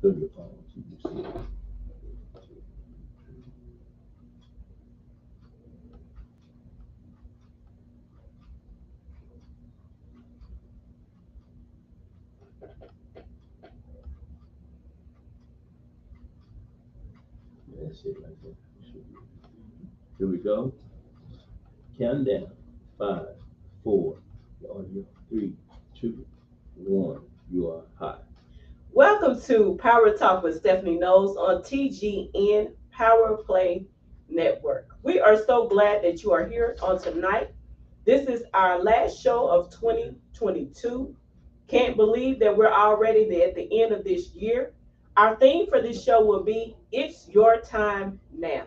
through your phone so you can see it. That's it right there. Here we go. Count down. 5, 4, you're on your 3, 2, 1. You are hot. Welcome to Power Talk with Stephanie Knowles on TGN Power Play Network. We are so glad that you are here on tonight. This is our last show of 2022. Can't believe that we're already at the end of this year. Our theme for this show will be It's Your Time Now.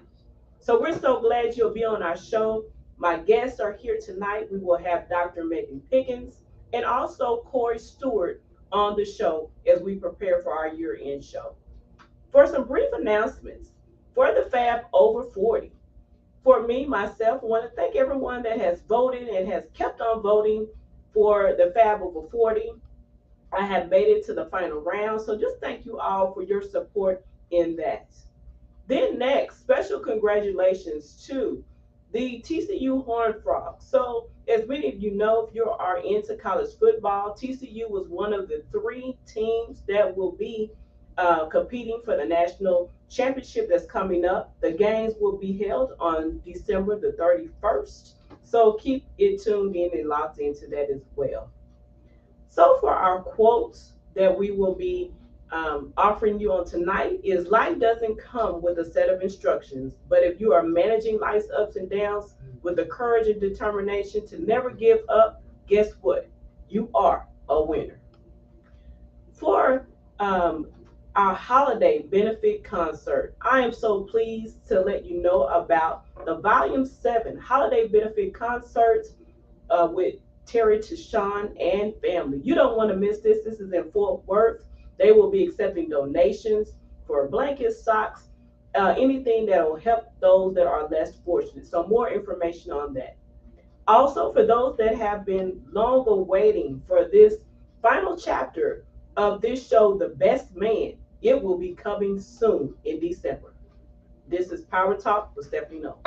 So we're so glad you'll be on our show. My guests are here tonight. We will have Dr. Megan Pickens and also Corey Stewart on the show as we prepare for our year-end show. For some brief announcements, for the Fab Over 40, for me, myself, I want to thank everyone that has voted and has kept on voting for the Fab Over 40. I have made it to the final round, so just thank you all for your support in that. Then next, special congratulations to the TCU Horned Frogs. So as many of you know, if you are into college football, TCU was one of the 3 teams that will be competing for the national championship that's coming up. The games will be held on December the 31st. So keep it tuned in and locked into that as well. So for our quotes that we will be offering you on tonight is life doesn't come with a set of instructions, but if you are managing life's ups and downs with the courage and determination to never give up, guess what? You are a winner. For our holiday benefit concert, I am so pleased to let you know about the Volume 7 Holiday Benefit Concert with Terry Tishon and family. You don't want to miss this. This is in Fort Worth. They will be accepting donations for blankets, socks, anything that will help those that are less fortunate. So more information on that. Also, for those that have been long awaiting for this final chapter of this show, The Best Man, it will be coming soon in December. This is Power Talk with Stephanie Knowles.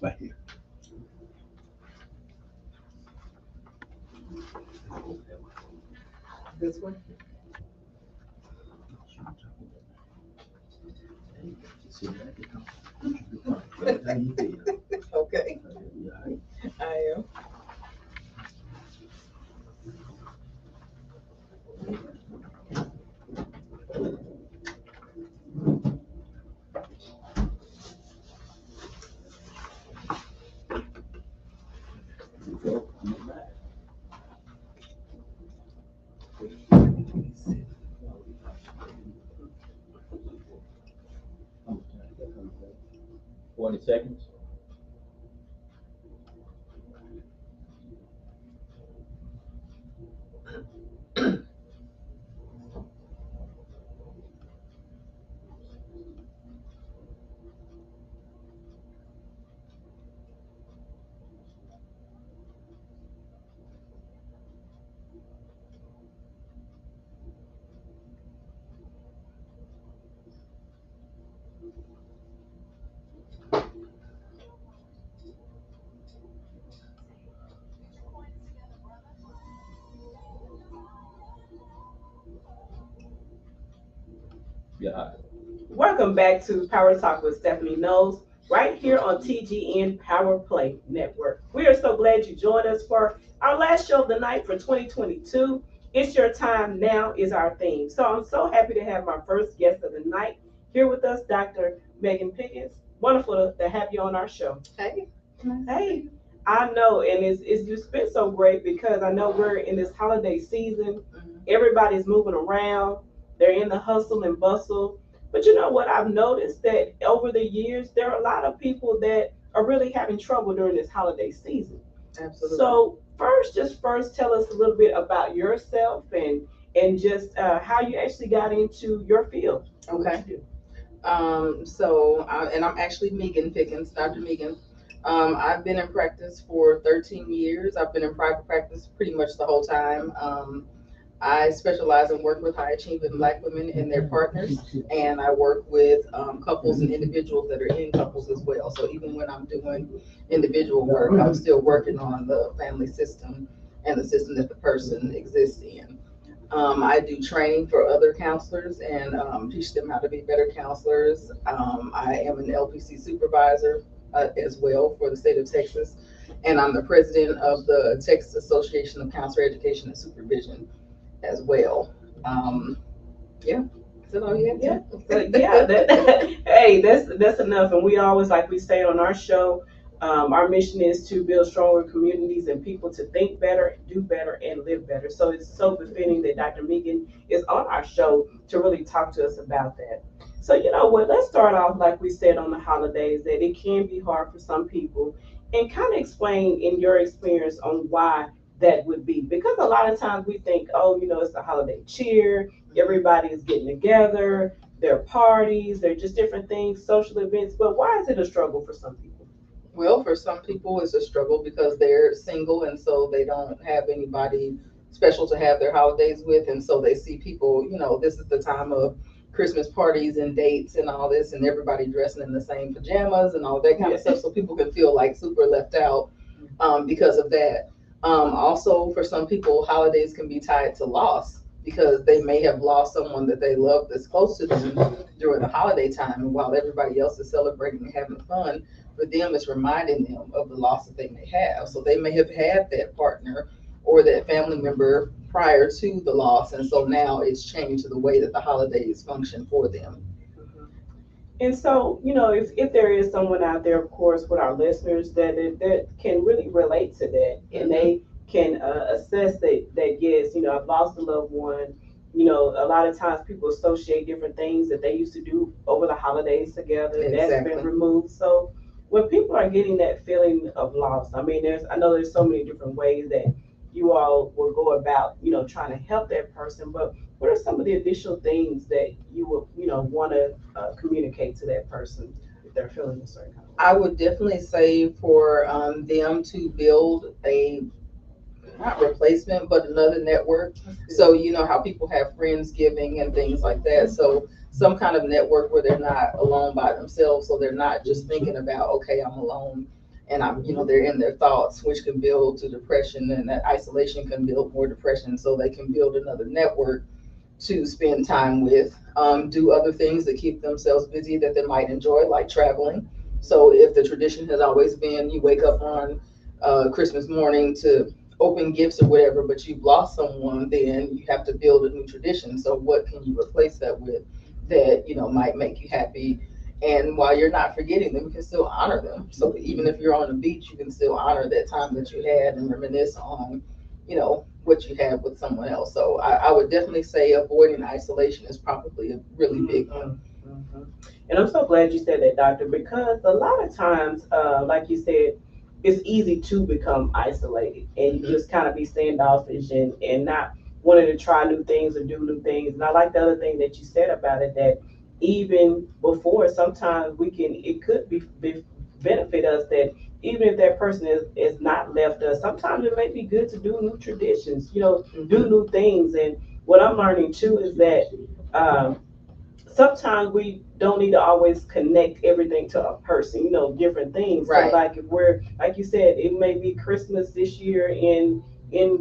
Right here. This one? See that? How you feel? Okay, You all right? I am. 20 seconds. Yeah. Welcome back to Power Talk with Stephanie Knowles, right here on TGN Power Play Network. We are so glad you joined us for our last show of the night for 2022. It's Your Time Now is our theme. So I'm so happy to have my first guest of the night here with us, Dr. Megan Pickens. Wonderful to have you on our show. Hey. Hey, I know, and it's just been so great because I know we're in this holiday season. Everybody's moving around. They're in the hustle and bustle. But you know what? I've noticed that over the years, there are a lot of people that are really having trouble during this holiday season. Absolutely. So first, tell us a little bit about yourself and just how you actually got into your field. Okay. And I'm actually Megan Pickens, Dr. Megan. I've been in practice for 13 years. I've been in private practice pretty much the whole time. I specialize in work with high achieving Black women and their partners, and I work with couples and individuals that are in couples as well. So even when I'm doing individual work, I'm still working on the family system and the system that the person exists in. I do training for other counselors and teach them how to be better counselors. I am an LPC supervisor as well for the state of Texas, and I'm the president of the Texas Association of Counselor Education and Supervision as well. Um, yeah, is that all you have? Yeah, but yeah, hey, that's enough. And we always, like we say on our show, our mission is to build stronger communities and people to think better, do better, and live better. So it's so befitting that Dr. Megan is on our show to really talk to us about that. So you know what? Let's start off like we said on the holidays that it can be hard for some people, and kind of explain in your experience on why that would be. Because a lot of times we think, oh, you know, it's the holiday cheer, everybody is getting together, there are parties, there are just different things, social events. But why is it a struggle for some people? Well, for some people, it's a struggle because they're single and so they don't have anybody special to have their holidays with. And so they see people, this is the time of Christmas parties and dates and all this, and everybody dressing in the same pajamas and all that kind of Yeah. stuff. So people can feel like super left out because of that. Also, for some people, holidays can be tied to loss because they may have lost someone that they love that's close to them during the holiday time. And while everybody else is celebrating and having fun, for them, it's reminding them of the loss that they may have. So they may have had that partner or that family member prior to the loss. And so now it's changed to the way that the holidays function for them. Mhm. And so, you know, if there is someone out there, of course, with our listeners that can really relate to that, and Mhm. they can assess that yes, you know, I've lost a loved one. You know, a lot of times people associate different things that they used to do over the holidays together. That's been Exactly. removed. So when people are getting that feeling of loss, I mean, I know there's so many different ways that you all will go about, you know, trying to help that person. But what are some of the additional things that you would, you know, want to communicate to that person if they're feeling a certain kind of way? I would definitely say for them to build a not replacement, but another network. That's So good. you know how people have friends giving and things like that. So some kind of network where they're not alone by themselves. So they're not just thinking about, okay, I'm alone and they're in their thoughts, which can build to depression, and that isolation can build more depression. So they can build another network to spend time with, do other things that keep themselves busy that they might enjoy, like traveling. So if the tradition has always been you wake up on Christmas morning to open gifts or whatever, but you've lost someone, then you have to build a new tradition. So what can you replace that with that might make you happy? And while you're not forgetting them, you can still honor them. So even if you're on the beach, you can still honor that time that you had and reminisce on what you had with someone else. So I would definitely say avoiding isolation is probably a really big one. Mm-hmm. Mm-hmm. And I'm so glad you said that, doctor, because a lot of times, like you said, it's easy to become isolated and you Hmm. just kind of be standoffish and not wanting to try new things or do new things. And I like the other thing that you said about it, that even before, sometimes it could be benefit us that even if that person is not left us, sometimes it may be good to do new traditions, you know, do Hmm. new things. And what I'm learning too is that um, sometimes we don't need to always connect everything to a person, you know, different things. So Right. like if we're like you said, it may be Christmas this year in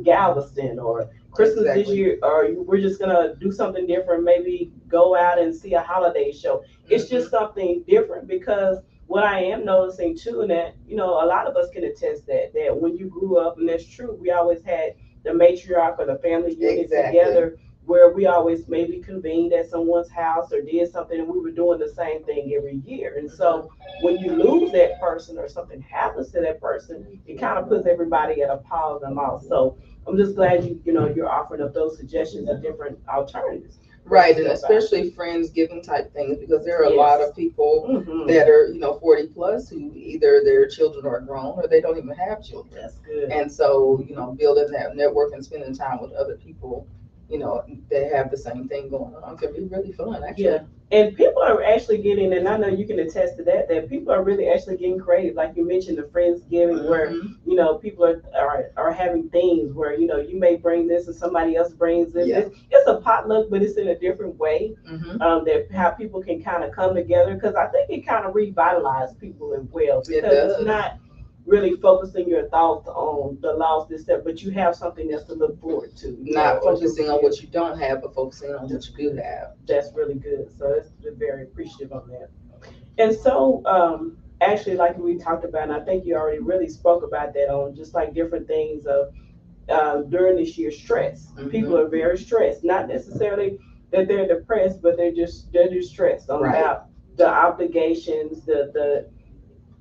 Galveston, or Christmas this Exactly. year, or we're just gonna do something different, maybe go out and see a holiday show. It's just Hmm. something different. Because what I am noticing too, and that, you know, a lot of us can attest that when you grew up, and that's true, we always had the matriarch or the family unit Exactly. together, where we always maybe convened at someone's house or did something, and we were doing the same thing every year. And so when you lose that person or something happens to that person, it kind of puts everybody at a pause and loss. So I'm just glad you're offering up those suggestions of different alternatives for us Right, to and go about. especially friends giving type things because there are a lot Yes. of people Mm-hmm. that are 40 plus who either their children are grown or they don't even have children. That's good. And so building that network and spending time with other people that have the same thing going on. Can be really fun, actually. Yeah. And people are actually getting, and I know you can attest to that, that people are really actually getting creative. Like you mentioned, the Friendsgiving, where, people are having things where, you may bring this and somebody else brings this. Yeah. It's a potluck, but it's in a different way, Mm-hmm. that how people can kind of come together. Because I think it kind of revitalizes people as well. It Because it's does. not really focusing your thoughts on the loss, this, that, but you have something else to look forward to. Not focusing on what you don't have, but focusing on what you do have. That's really good. So it's very appreciative on that. And so, actually, like we talked about, and I think you already really spoke about that on just like different things of during this year stress. Mm-hmm. People are very stressed, not necessarily that they're depressed, but they're just stressed about the obligations, the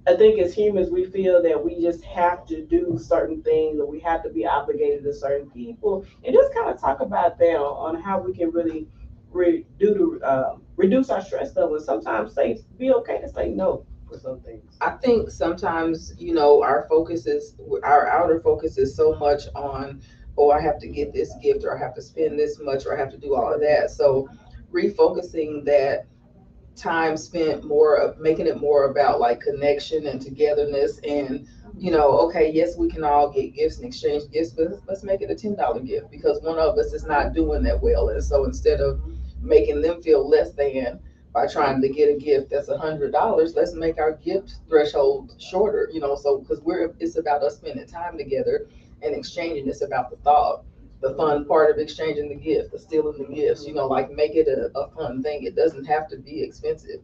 I think as humans, we feel that we just have to do certain things or we have to be obligated to certain people. And just kind of talk about that on how we can really reduce our stress level. Sometimes be okay to say no for some things. I think sometimes, our outer focus is so much on, oh, I have to get this gift, or I have to spend this much, or I have to do all of that. So refocusing that time spent more of making it more about like connection and togetherness, and okay, yes, we can all get gifts and exchange gifts, but let's make it a $10 gift because one of us is not doing that well. And so instead of making them feel less than by trying to get a gift that's $100, let's make our gift threshold shorter, so because it's about us spending time together and exchanging. It's about the thought, the fun part of exchanging the gift, the stealing the gifts, like make it a fun thing. It doesn't have to be expensive.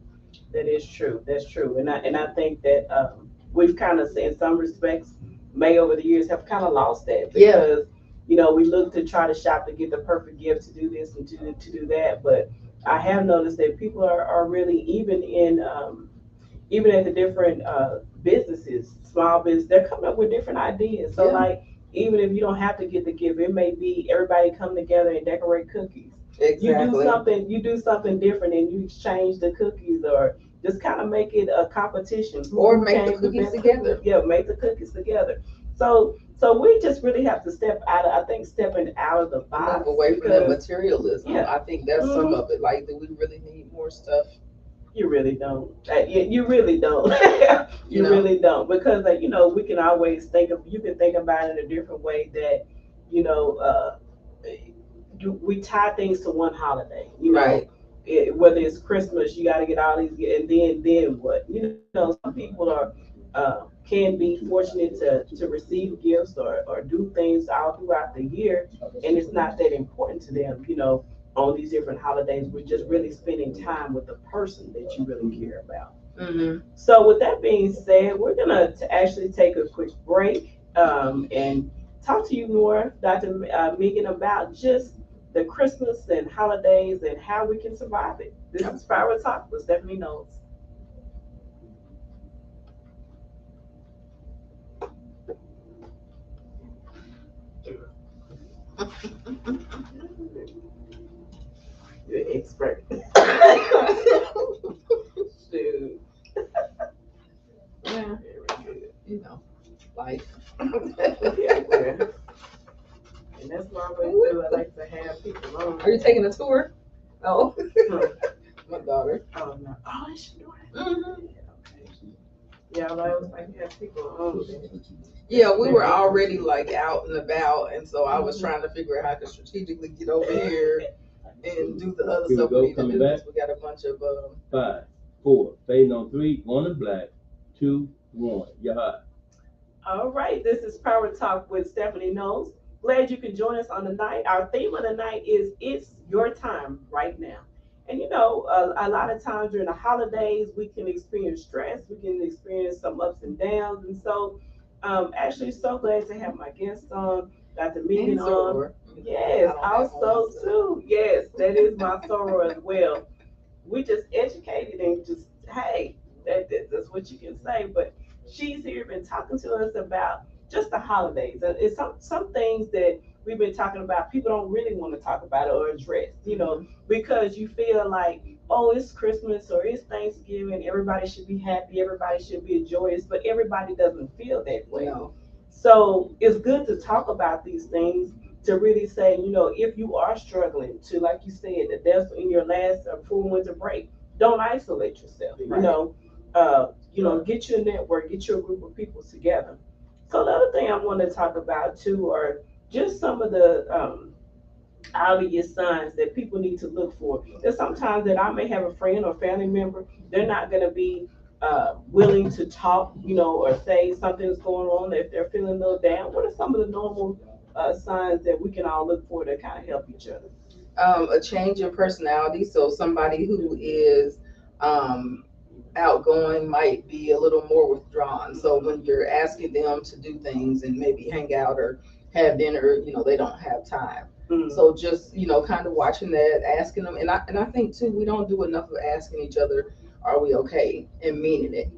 That is true. That's true. And I think that we've kind of, in some respects, may over the years have kind of lost that because we look to try to shop to get the perfect gift to do this and to do that. But I have noticed that people are really even at the different businesses, small business, they're coming up with different ideas. So like even if you don't have to get the gift, it may be everybody come together and decorate cookies. Exactly. You do something different and you exchange the cookies or just kind of make it a competition. Or make the cookies together. Yeah, make the cookies together. So we just really have to stepping out of the box. Move away from that materialism. Yeah. I think that's some of it. Like, do we really need more stuff? You really don't. You really don't. You really don't, because we can always you can think about it in a different way that we tie things to one holiday. Right. Whether it's Christmas, you got to get all these, and then what? Some people can be fortunate to receive gifts or do things all throughout the year, and it's not that important to them. On these different holidays, we're just really spending time with the person that you really care about. Mm-hmm. So with that being said, we're gonna actually take a quick break and talk to you more, Dr. Megan, about just the Christmas and holidays and how we can survive it. This is Power Talk with Stephanie Knowles. You're an expert. Dude. Yeah. Life. Yeah. And that's why I like to have people on. Are you taking a tour? Oh. My daughter. Oh no. Oh, I should do it. Mm-hmm. Yeah, I always like to have people on. Yeah, we were already like out and about, and so I was trying to figure out how to strategically get over here and do the other stuff we need to do. We got a bunch of 5, 4, fading on 3, 1 in black, 2, 1. You're hot. All right, this is Power Talk with Stephanie Knowles. Glad you can join us on the night. Our theme of the night is "It's Your Time Right Now." And a lot of times during the holidays, we can experience stress. We can experience some ups and downs. And so, actually, so glad to have my guest on, Dr. Megan on. Yes, also too. Yes, that is my sorrow as well. We just educated and just, hey, that's what you can say. But she's here been talking to us about just the holidays. And it's some things that we've been talking about, people don't really want to talk about it or address, because you feel like, oh, it's Christmas or it's Thanksgiving, everybody should be happy, everybody should be joyous, but everybody doesn't feel that way. No. So it's good to talk about these things to really say, if you are struggling to, like you said, that that's in your last full winter break, don't isolate yourself. Right. Get your network, get your group of people together. So the other thing I want to talk about too are just some of the obvious signs that people need to look for. There's sometimes that I may have a friend or family member, they're not going to be willing to talk, or say something's going on if they're feeling a little down. What are some of the normal signs that we can all look for to kind of help each other? A change in personality. So somebody who is um, outgoing might be a little more withdrawn. So when you're asking them to do things and maybe hang out or have dinner, they don't have time. Mm. So just, kind of watching that, asking them, and I think too, we don't do enough of asking each other, are we okay, and meaning it.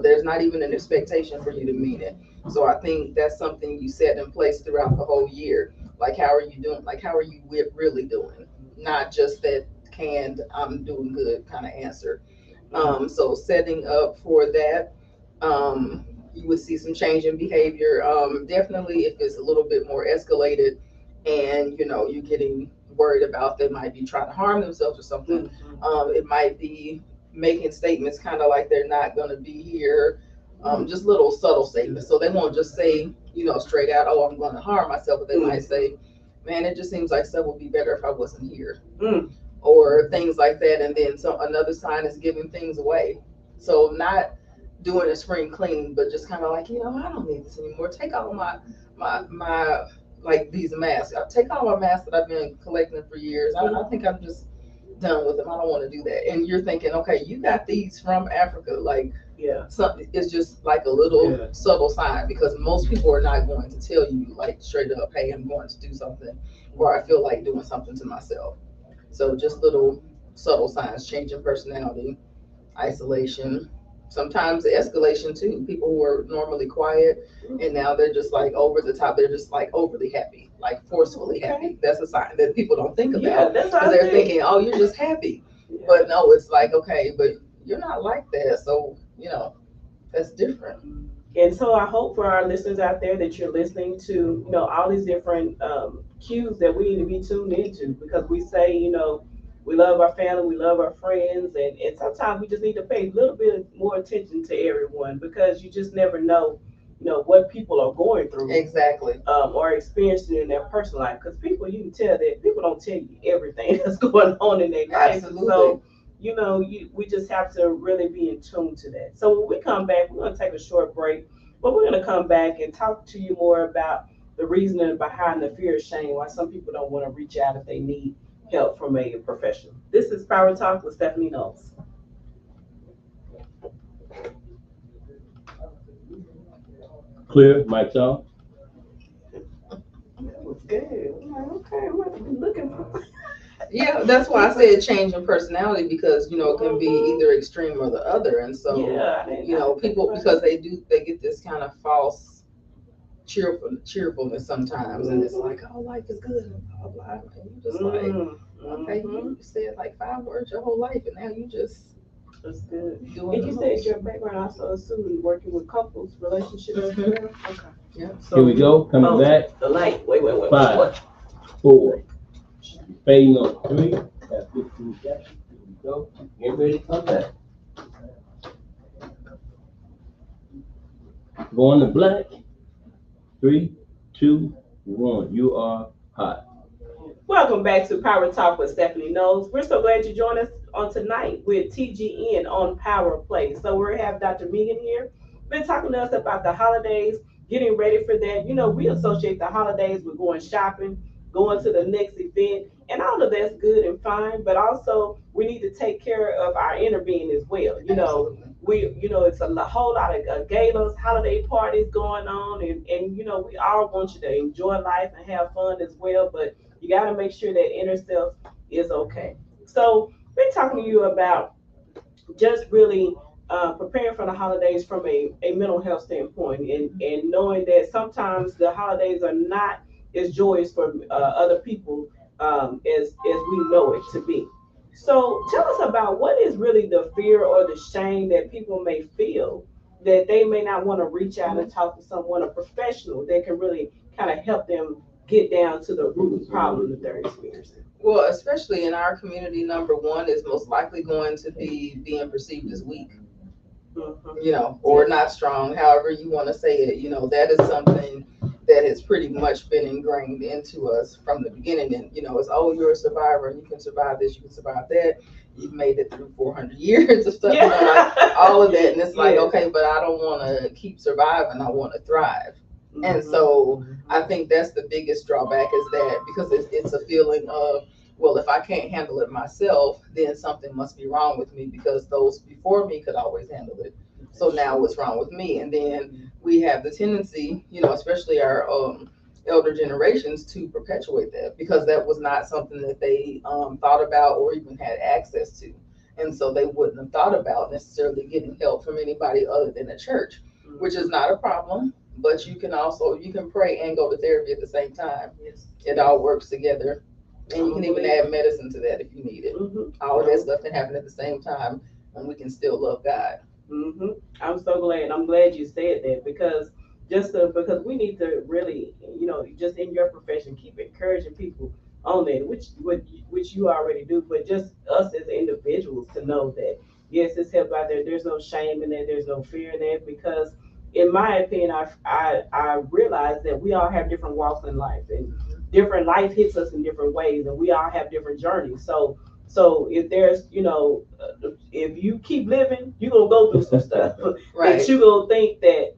There's not even an expectation for you to mean it. So I think that's something you set in place throughout the whole year. Like, how are you doing? Like, how are you really doing? Not just that canned "I'm doing good" kind of answer. So setting up for that, you would see some change in behavior. Definitely, if it's a little bit more escalated, and you're getting worried about they might be trying to harm themselves or something. Mhm. It might be making statements kind of like they're not going to be here. Just little subtle statements. So they won't just say, straight out, "Oh, I'm going to harm myself," but they might say, "Man, it just seems like stuff would be better if I wasn't here," Mm. or things like that. And then another sign is giving things away. So not doing a spring cleaning, but just kind of like, I don't need this anymore. Take all my like these masks. I take all my masks that I've been collecting for years. I think I'm just done with them. I don't want to do that. And you're thinking, okay, you got these from Africa. Like, Yeah. something is just like a little Yeah. subtle sign, because most people are not going to tell you like straight up, "Hey, I'm going to do something," or "I feel like doing something to myself." So just little subtle signs: change in personality, isolation, sometimes the escalation too. People who are normally quiet and now they're just like over the top. They're just like overly happy, like forcefully happy. That's a sign that people don't think Yeah, about, that's what because I they're think. thinking, "Oh, you're just happy." Yeah. But no, it's like, okay, but you're not like that. So, that's different. And so I hope for our listeners out there that you're listening to, all these different cues that we need to be tuned into, because we say, we love our family, we love our friends, and sometimes we just need to pay a little bit more attention to everyone, because you just never know, what people are going through, Exactly. or experiencing in their personal life. Because people, you can tell that people don't tell you everything that's going on in their life. Absolutely. So, we just have to really be in tune to that. So when we come back, we're going to take a short break, but we're going to come back and talk to you more about the reasoning behind the fear of shame, why some people don't want to reach out if they need help from a professional. This is Power Talk with Stephanie Knowles. Clear, mic's off. That was good. I'm like, okay, I'm going to be looking for. Yeah, that's why I said change in personality, because it can be either extreme or the other. And so, Yeah, people, because they get this kind of false cheerfulness sometimes, and it's like, "Oh, life is good," and blah blah blah. And you just like, okay, you said like 5 words your whole life, and now you just That's good. doing And you the said most. your background also assumed working with couples, relationships. Mhm. Okay. Yeah. Here we go, coming back. The light. Wait. 5, 4, fading on 3. Got 15 seconds. Here we go. Get ready to come back. Going to black. 3, 2, 1. You are hot. Welcome back to Power Talk with Stephanie Knowles. We're so glad you joined us on tonight with TGN on Power Play. So we have Dr. Megan here, been talking to us about the holidays, getting ready for that. We associate the holidays with going shopping, going to the next event, and all of that's good and fine. But also, we need to take care of our inner being as well. Absolutely. It's a whole lot of galas, holiday parties going on, and we all want you to enjoy life and have fun as well. But you got to make sure that inner self is okay. So, we're talking to you about just really preparing for the holidays from a mental health standpoint, and knowing that sometimes the holidays are not as joyous for other people as we know it to be. So tell us about what is really the fear or the shame that people may feel that they may not want to reach out and talk to someone, a professional that can really kind of help them get down to the root problem that they're experiencing. Well, especially in our community, number one is most likely going to be being perceived as weak, or not strong, however you want to say it. That is something that has pretty much been ingrained into us from the beginning. And, it's, oh, you're a survivor and you can survive this, you can survive that. You've made it through 400 years of stuff, like all of that. And it's like, okay, but I don't want to keep surviving. I want to thrive. And so I think that's the biggest drawback, is that because it's a feeling of, well, if I can't handle it myself, then something must be wrong with me, because those before me could always handle it. So now what's wrong with me? And then we have the tendency, especially our elder generations, to perpetuate that, because that was not something that they thought about or even had access to. And so they wouldn't have thought about necessarily getting help from anybody other than the church, which is not a problem. But you can pray and go to therapy at the same time. Yes. It all works together. And you can even add medicine to that if you need it. All of that stuff can happen at the same time, and we can still love God. I'm so glad. I'm glad you said that, because because we need to really, just in your profession, keep encouraging people on that, which you already do, but just us as individuals to know that, yes, it's help out there. There's no shame in that. There's no fear in that, because in my opinion, I realize that we all have different walks in life, and different life hits us in different ways, and we all have different journeys. So if there's, if you keep living, you're gonna go through some stuff Right. that you're gonna think that,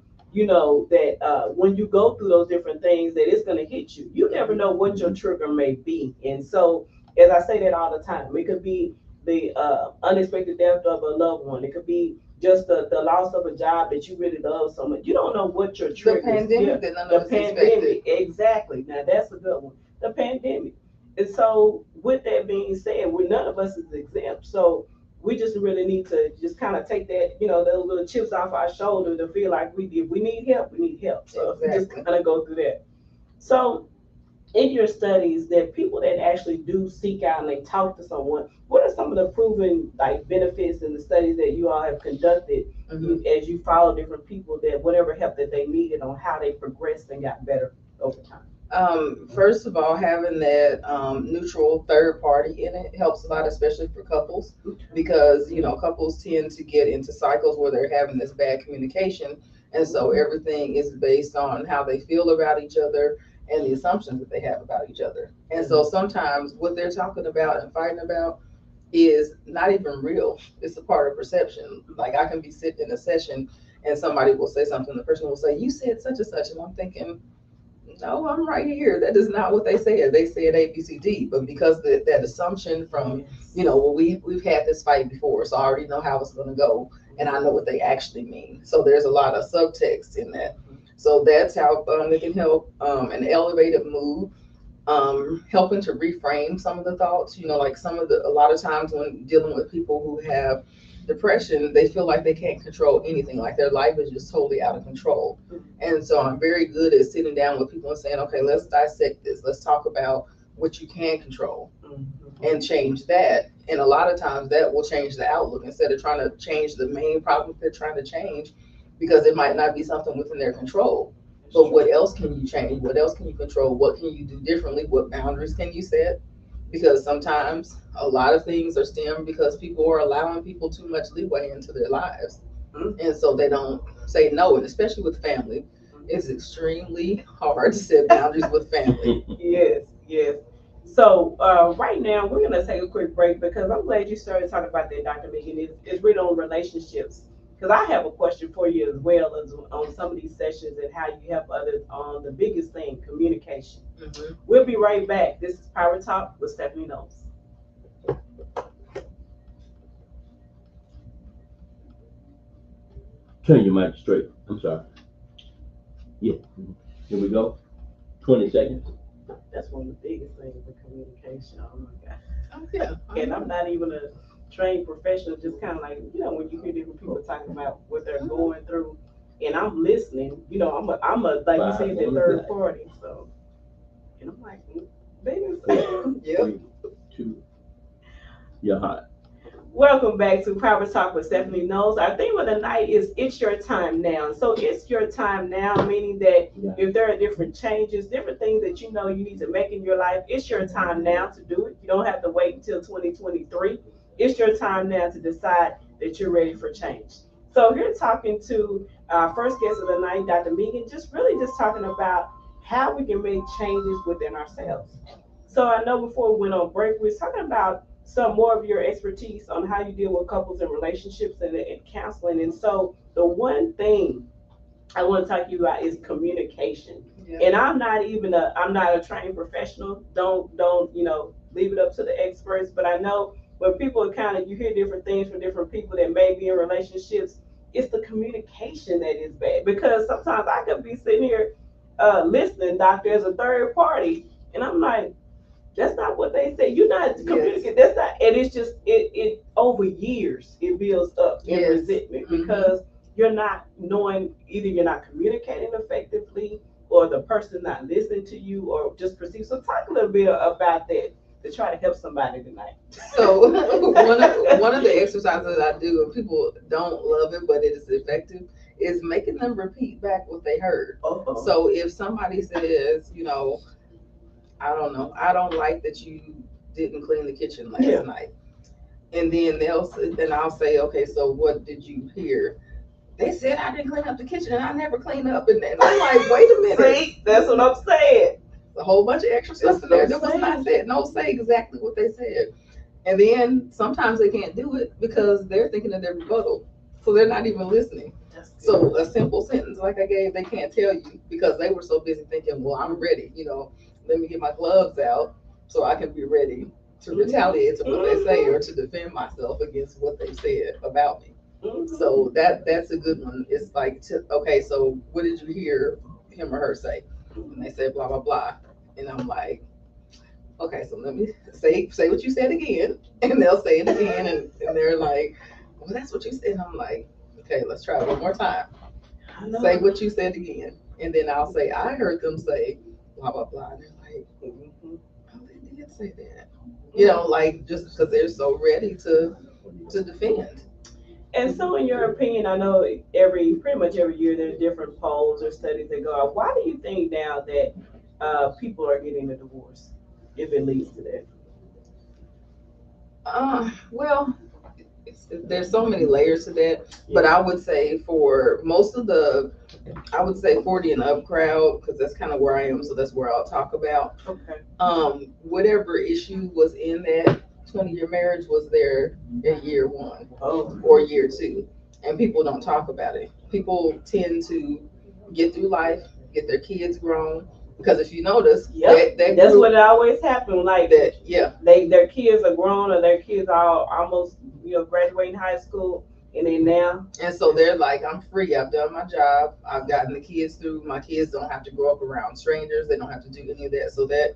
when you go through those different things, that it's gonna hit you. You never know what your trigger may be. And so, as I say that all the time, it could be the unexpected death of a loved one. It could be just the loss of a job that you really love so much. You don't know what your trigger is. The pandemic that none The of us expected. pandemic, exactly. Now that's a good one. The pandemic. And so, with that being said, none of us is exempt. So we just really need to just kind of take that, those little chips off our shoulder to feel like we need help, we need help. So Exactly. just kind of go through that. So in your studies, that people that actually do seek out and they talk to someone, what are some of the proven benefits in the studies that you all have conducted as you follow different people, that whatever help that they needed, on how they progressed and got better over time? First of all, having that neutral third party in it helps a lot, especially for couples, because couples tend to get into cycles where they're having this bad communication, and so everything is based on how they feel about each other and the assumptions that they have about each other. And so sometimes what they're talking about and fighting about is not even real. It's a part of perception. Like, I can be sitting in a session and somebody will say something, the person will say, "You said such and such," and I'm thinking, no, I'm right here. That is not what they said. They said A, B, C, D. But because that assumption from, well, we've had this fight before, so I already know how it's going to go, and I know what they actually mean. So there's a lot of subtext in that. So that's how it can help. An elevated mood, helping to reframe some of the thoughts. Like a lot of times when dealing with people who have depression, they feel like they can't control anything, like their life is just totally out of control. And so I'm very good at sitting down with people and saying, okay, let's dissect this. Let's talk about what you can control and change that. And a lot of times that will change the outlook, instead of trying to change the main problem they're trying to change, because it might not be something within their control. But what else can you change? What else can you control? What can you do differently? What boundaries can you set? Because sometimes a lot of things are stemmed because people are allowing people too much leeway into their lives. And so they don't say no. And especially with family, it's extremely hard to set boundaries with family. Yes. So right now we're gonna take a quick break, because I'm glad you started talking about that, Dr. Megan. It's really on relationships. Because I have a question for you as well, as on some of these sessions, and how you help others on the biggest thing, communication. We'll be right back. This is Power Talk with Stephanie Knowles. Turn your mic straight. I'm sorry. Yeah. Here we go. 20 seconds. That's one of the biggest things in communication. Oh my God. Oh, yeah. And I'm not even a trained professional, just kind of like, when you hear different people talking about what they're going through, and I'm listening, I'm a like you said, the third party. So, and I'm like, baby, Three, two, you're hot. Welcome back to Power Talk with Stephanie Knowles. Our theme of the night is It's Your Time Now. So it's your time now, meaning that if there are different changes, different things that you know you need to make in your life, it's your time now to do it. You don't have to wait until 2023. It's your time now to decide that you're ready for change. So here talking to our first guest of the night, Dr. Megan, just talking about how we can make changes within ourselves. So I know before we went on break, we was talking about some more of your expertise on how you deal with couples and relationships and counseling. And so the one thing I want to talk to you about is communication. Yeah. And I'm not a trained professional. Don't leave it up to the experts. But I know when people you hear different things from different people that may be in relationships, it's the communication that is bad. Because sometimes I could be sitting here listening, doctor, as a third party, and I'm like, that's not what they say. You're not communicating. That's not, and it's just it over years it builds up in resentment because you're not knowing, either you're not communicating effectively or the person's not listening to you or just perceive. So talk a little bit about that to try to help somebody tonight. So one of the exercises I do, and people don't love it, but it is effective, is making them repeat back what they heard. Uh-oh. So if somebody says, I don't know, I don't like that you didn't clean the kitchen last night. And then I'll say, okay, so what did you hear? They said I didn't clean up the kitchen and I never clean up. And I'm like, wait a minute. See, that's what I'm saying. A whole bunch of extra stuff in there that was not said. No, say exactly what they said. And then sometimes they can't do it because they're thinking of their rebuttal. So they're not even listening. So a simple sentence like I gave, they can't tell you because they were so busy thinking, well, I'm ready. Let me get my gloves out so I can be ready to retaliate to what they say or to defend myself against what they said about me. So that's a good one. It's like, okay, so what did you hear him or her say? And they said blah, blah, blah. And I'm like, okay, so let me say what you said again. And they'll say it again. And they're like, well, that's what you said. And I'm like, okay, let's try it one more time. Say what you said again. And then I'll say, I heard them say blah, blah, blah. And they're like, oh, they did say that. Just because they're so ready to defend. And so, in your opinion, I know pretty much every year there's different polls or studies that go out. Why do you think now that people are getting a divorce, if it leads to that? Well, there's so many layers to that, but I would say for most of I would say 40 and up crowd, because that's kind of where I am, so that's where I'll talk about. Okay. Whatever issue was in that 20-year marriage was there in year one Oh. or year two, and people don't talk about it. People tend to get through life, get their kids grown, because if you notice, that's what it always happens. Like that, their kids are grown or their kids are almost graduating high school, and then now. And so they're like, I'm free. I've done my job. I've gotten the kids through. My kids don't have to grow up around strangers. They don't have to do any of that. So that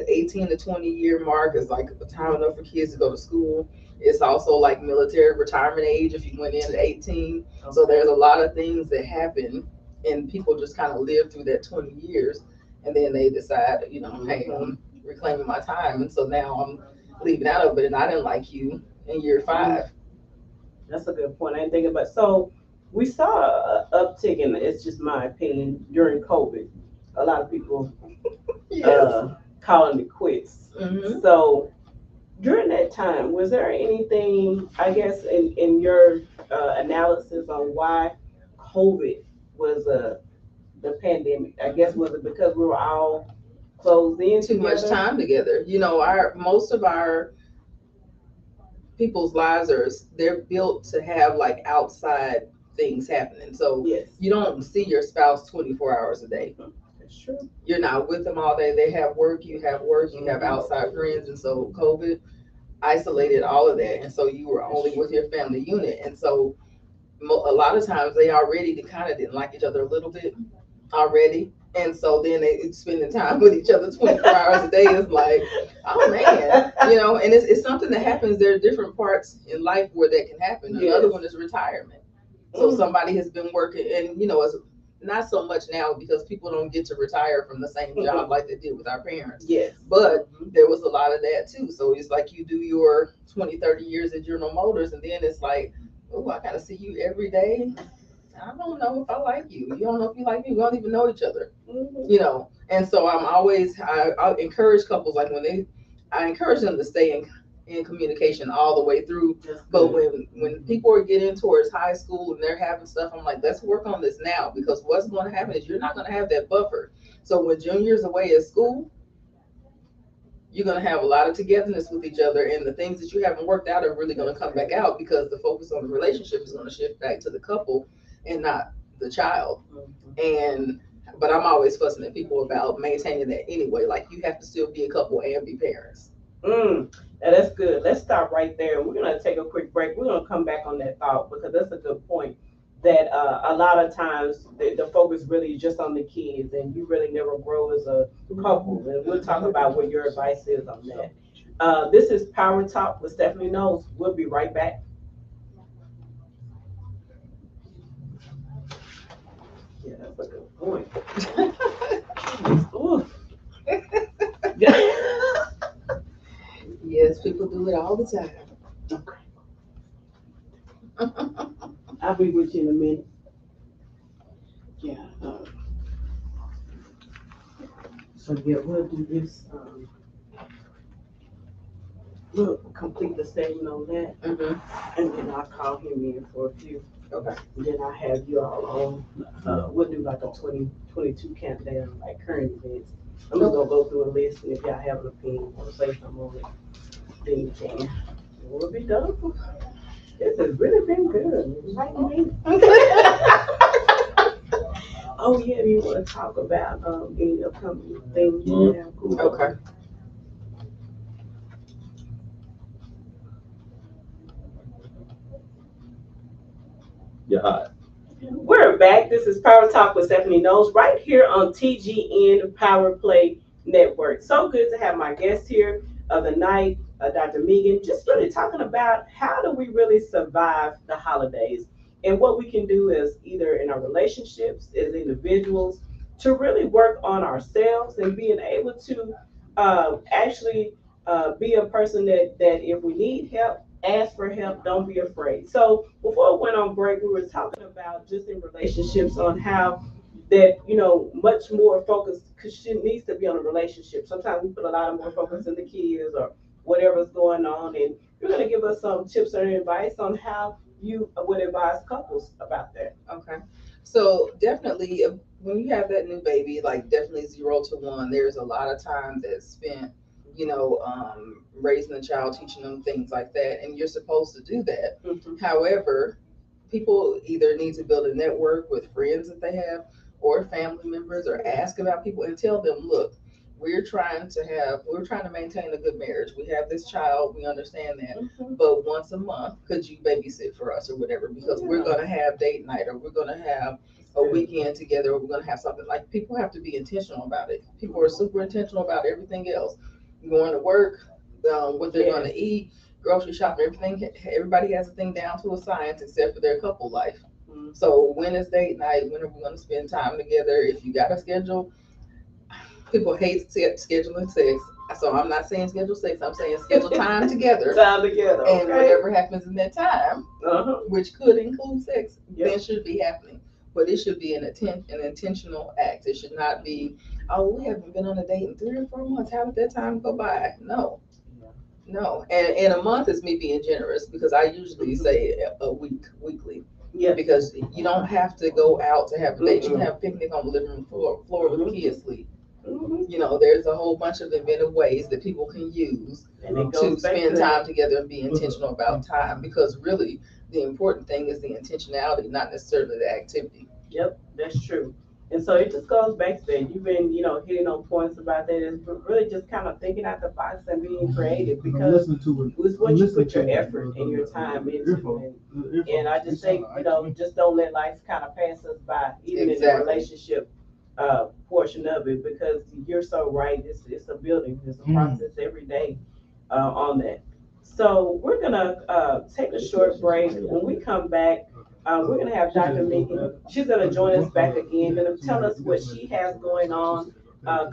18 to 20 year mark is like a time enough for kids to go to school. It's also like military retirement age if you went in at 18. Okay. So there's a lot of things that happen, and people just kind of live through that 20 years, and then they decide, hey, I'm reclaiming my time, and so now I'm leaving out of it, and I didn't like you in year 5. That's a good point. I didn't think about it. So we saw an uptick, and it's just my opinion, during COVID. A lot of people calling it quits. Mm-hmm. So during that time, was there anything, I guess, in your analysis on why COVID was the pandemic? I guess, was it because we were all closed in too much time together? Most of our people's lives they're built to have like outside things happening. So you don't see your spouse 24 hours a day. That's true. You're not with them all day. They have work, you have work, you have outside friends. And so COVID isolated all of that. And so you were only with your family unit. And so a lot of times they already kind of didn't like each other a little bit already. And so then they spending time with each other 24 hours a day is like, oh man, and it's something that happens. There are different parts in life where that can happen. Another one is retirement. So somebody has been working, and as not so much now because people don't get to retire from the same job like they did with our parents. Yes. But there was a lot of that too. So it's like you do your 20, 30 years at General Motors, and then it's like, oh, I gotta see you every day. I don't know if I like you. You don't know if you like me. We don't even know each other. You know. And so I encourage couples, like I encourage them to stay in communication all the way through. But when people are getting towards high school and they're having stuff, I'm like, let's work on this now, because what's going to happen is you're not going to have that buffer. So when junior's away at school, you're going to have a lot of togetherness with each other, and the things that you haven't worked out are really going to come back out, because the focus on the relationship is going to shift back to the couple and not the child. But I'm always fussing at people about maintaining that anyway. Like, you have to still be a couple and be parents. Now that's good. Let's stop right there. We're going to take a quick break. We're going to come back on that thought, because that's a good point. That a lot of times the focus really is just on the kids, and you really never grow as a couple. And we'll talk about what your advice is on that. This is Power Talk with Stephanie Knowles. We'll be right back. Yeah, that's a good point. Yes, people do it all the time. Okay. I'll be with you in a minute. Yeah. So yeah, we'll do this. We'll complete the statement on that, and then I'll call him in for a few. Okay. And then I have you all on. We'll do like a 2022 countdown, like current events. I'm just gonna go through a list, and if y'all have an opinion or say something on it, then you can. We'll be done. This has really been good. Oh yeah, you want to talk about any upcoming things you have going on? Okay. You're hot. We're back. This is Power Talk with Stephanie Knowles, right here on TGN Power Play Network. So good to have my guest here of the night, Dr. Megan, just really talking about how do we really survive the holidays, and what we can do is either in our relationships as individuals to really work on ourselves and being able to actually be a person that if we need help, ask for help, don't be afraid. So before we went on break, we were talking about just in relationships on how that, much more focus needs to be on a relationship. Sometimes we put a lot of more focus on the kids or whatever's going on, and you're going to give us some tips or advice on how you would advise couples about that. Okay. So definitely, when you have that new baby, like definitely 0 to 1, there's a lot of time that's spent, raising a child, teaching them things like that, and you're supposed to do that. However, people either need to build a network with friends that they have or family members, or ask about people and tell them, look, we're trying to maintain a good marriage. We have this child, we understand that, but once a month, could you babysit for us or whatever? Because we're going to have date night, or we're going to have a weekend together, or we're going to have something. Like, people have to be intentional about it. People are super intentional about everything else. Going to work, what they're going to eat, grocery shopping, everything. Everybody has a thing down to a science except for their couple life. So when is date night? When are we going to spend time together? If you got a schedule, people hate scheduling sex. So I'm not saying schedule sex. I'm saying schedule time together. Time together. And whatever happens in that time, which could include sex, then should be happening. But it should be an intentional act. It should not be, oh, we haven't been on a date in 3 or 4 months. How did that time go by? No. And a month is me being generous, because I usually say a weekly. Yeah. Because you don't have to go out to have a date. You can have a picnic on the living room floor with the kids sleep. There's a whole bunch of inventive ways that people can use to spend time together and be intentional about time, because really the important thing is the intentionality, not necessarily the activity. Yep, that's true. And so it just goes back to that. You've been, hitting on points about that. It's really just kind of thinking out the box and being creative, because it's what you put your effort and your time into. And I just think, just don't let life kind of pass us by, even in the relationship portion of it, because you're so right. It's a building. It's a process every day on that. So we're gonna take a short break. When we come back, We're gonna have Dr. Megan. She's gonna join us back again, gonna tell us what she has going on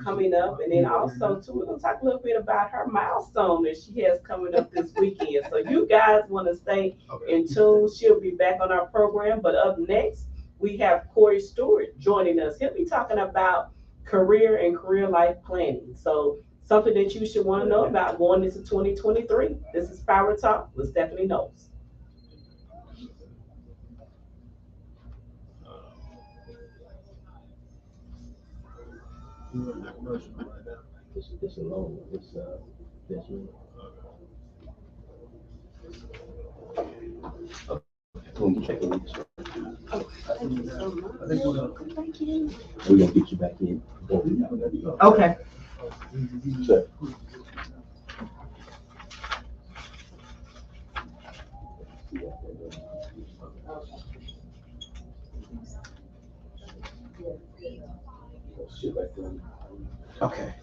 coming up, and then also too, we're gonna talk a little bit about her milestone that she has coming up this weekend. So you guys want to stay in tune. She'll be back on our program. But up next, we have Corey Stewart joining us. He'll be talking about career and career life planning. So something that you should want to know about going into 2023. This is Power Talk with Stephanie Knowles. It's a long one. It's this one. We're gonna check in with you. Thank you so much. Thank you. We're gonna get you back in. Okay. Sir. Sit right there. Okay.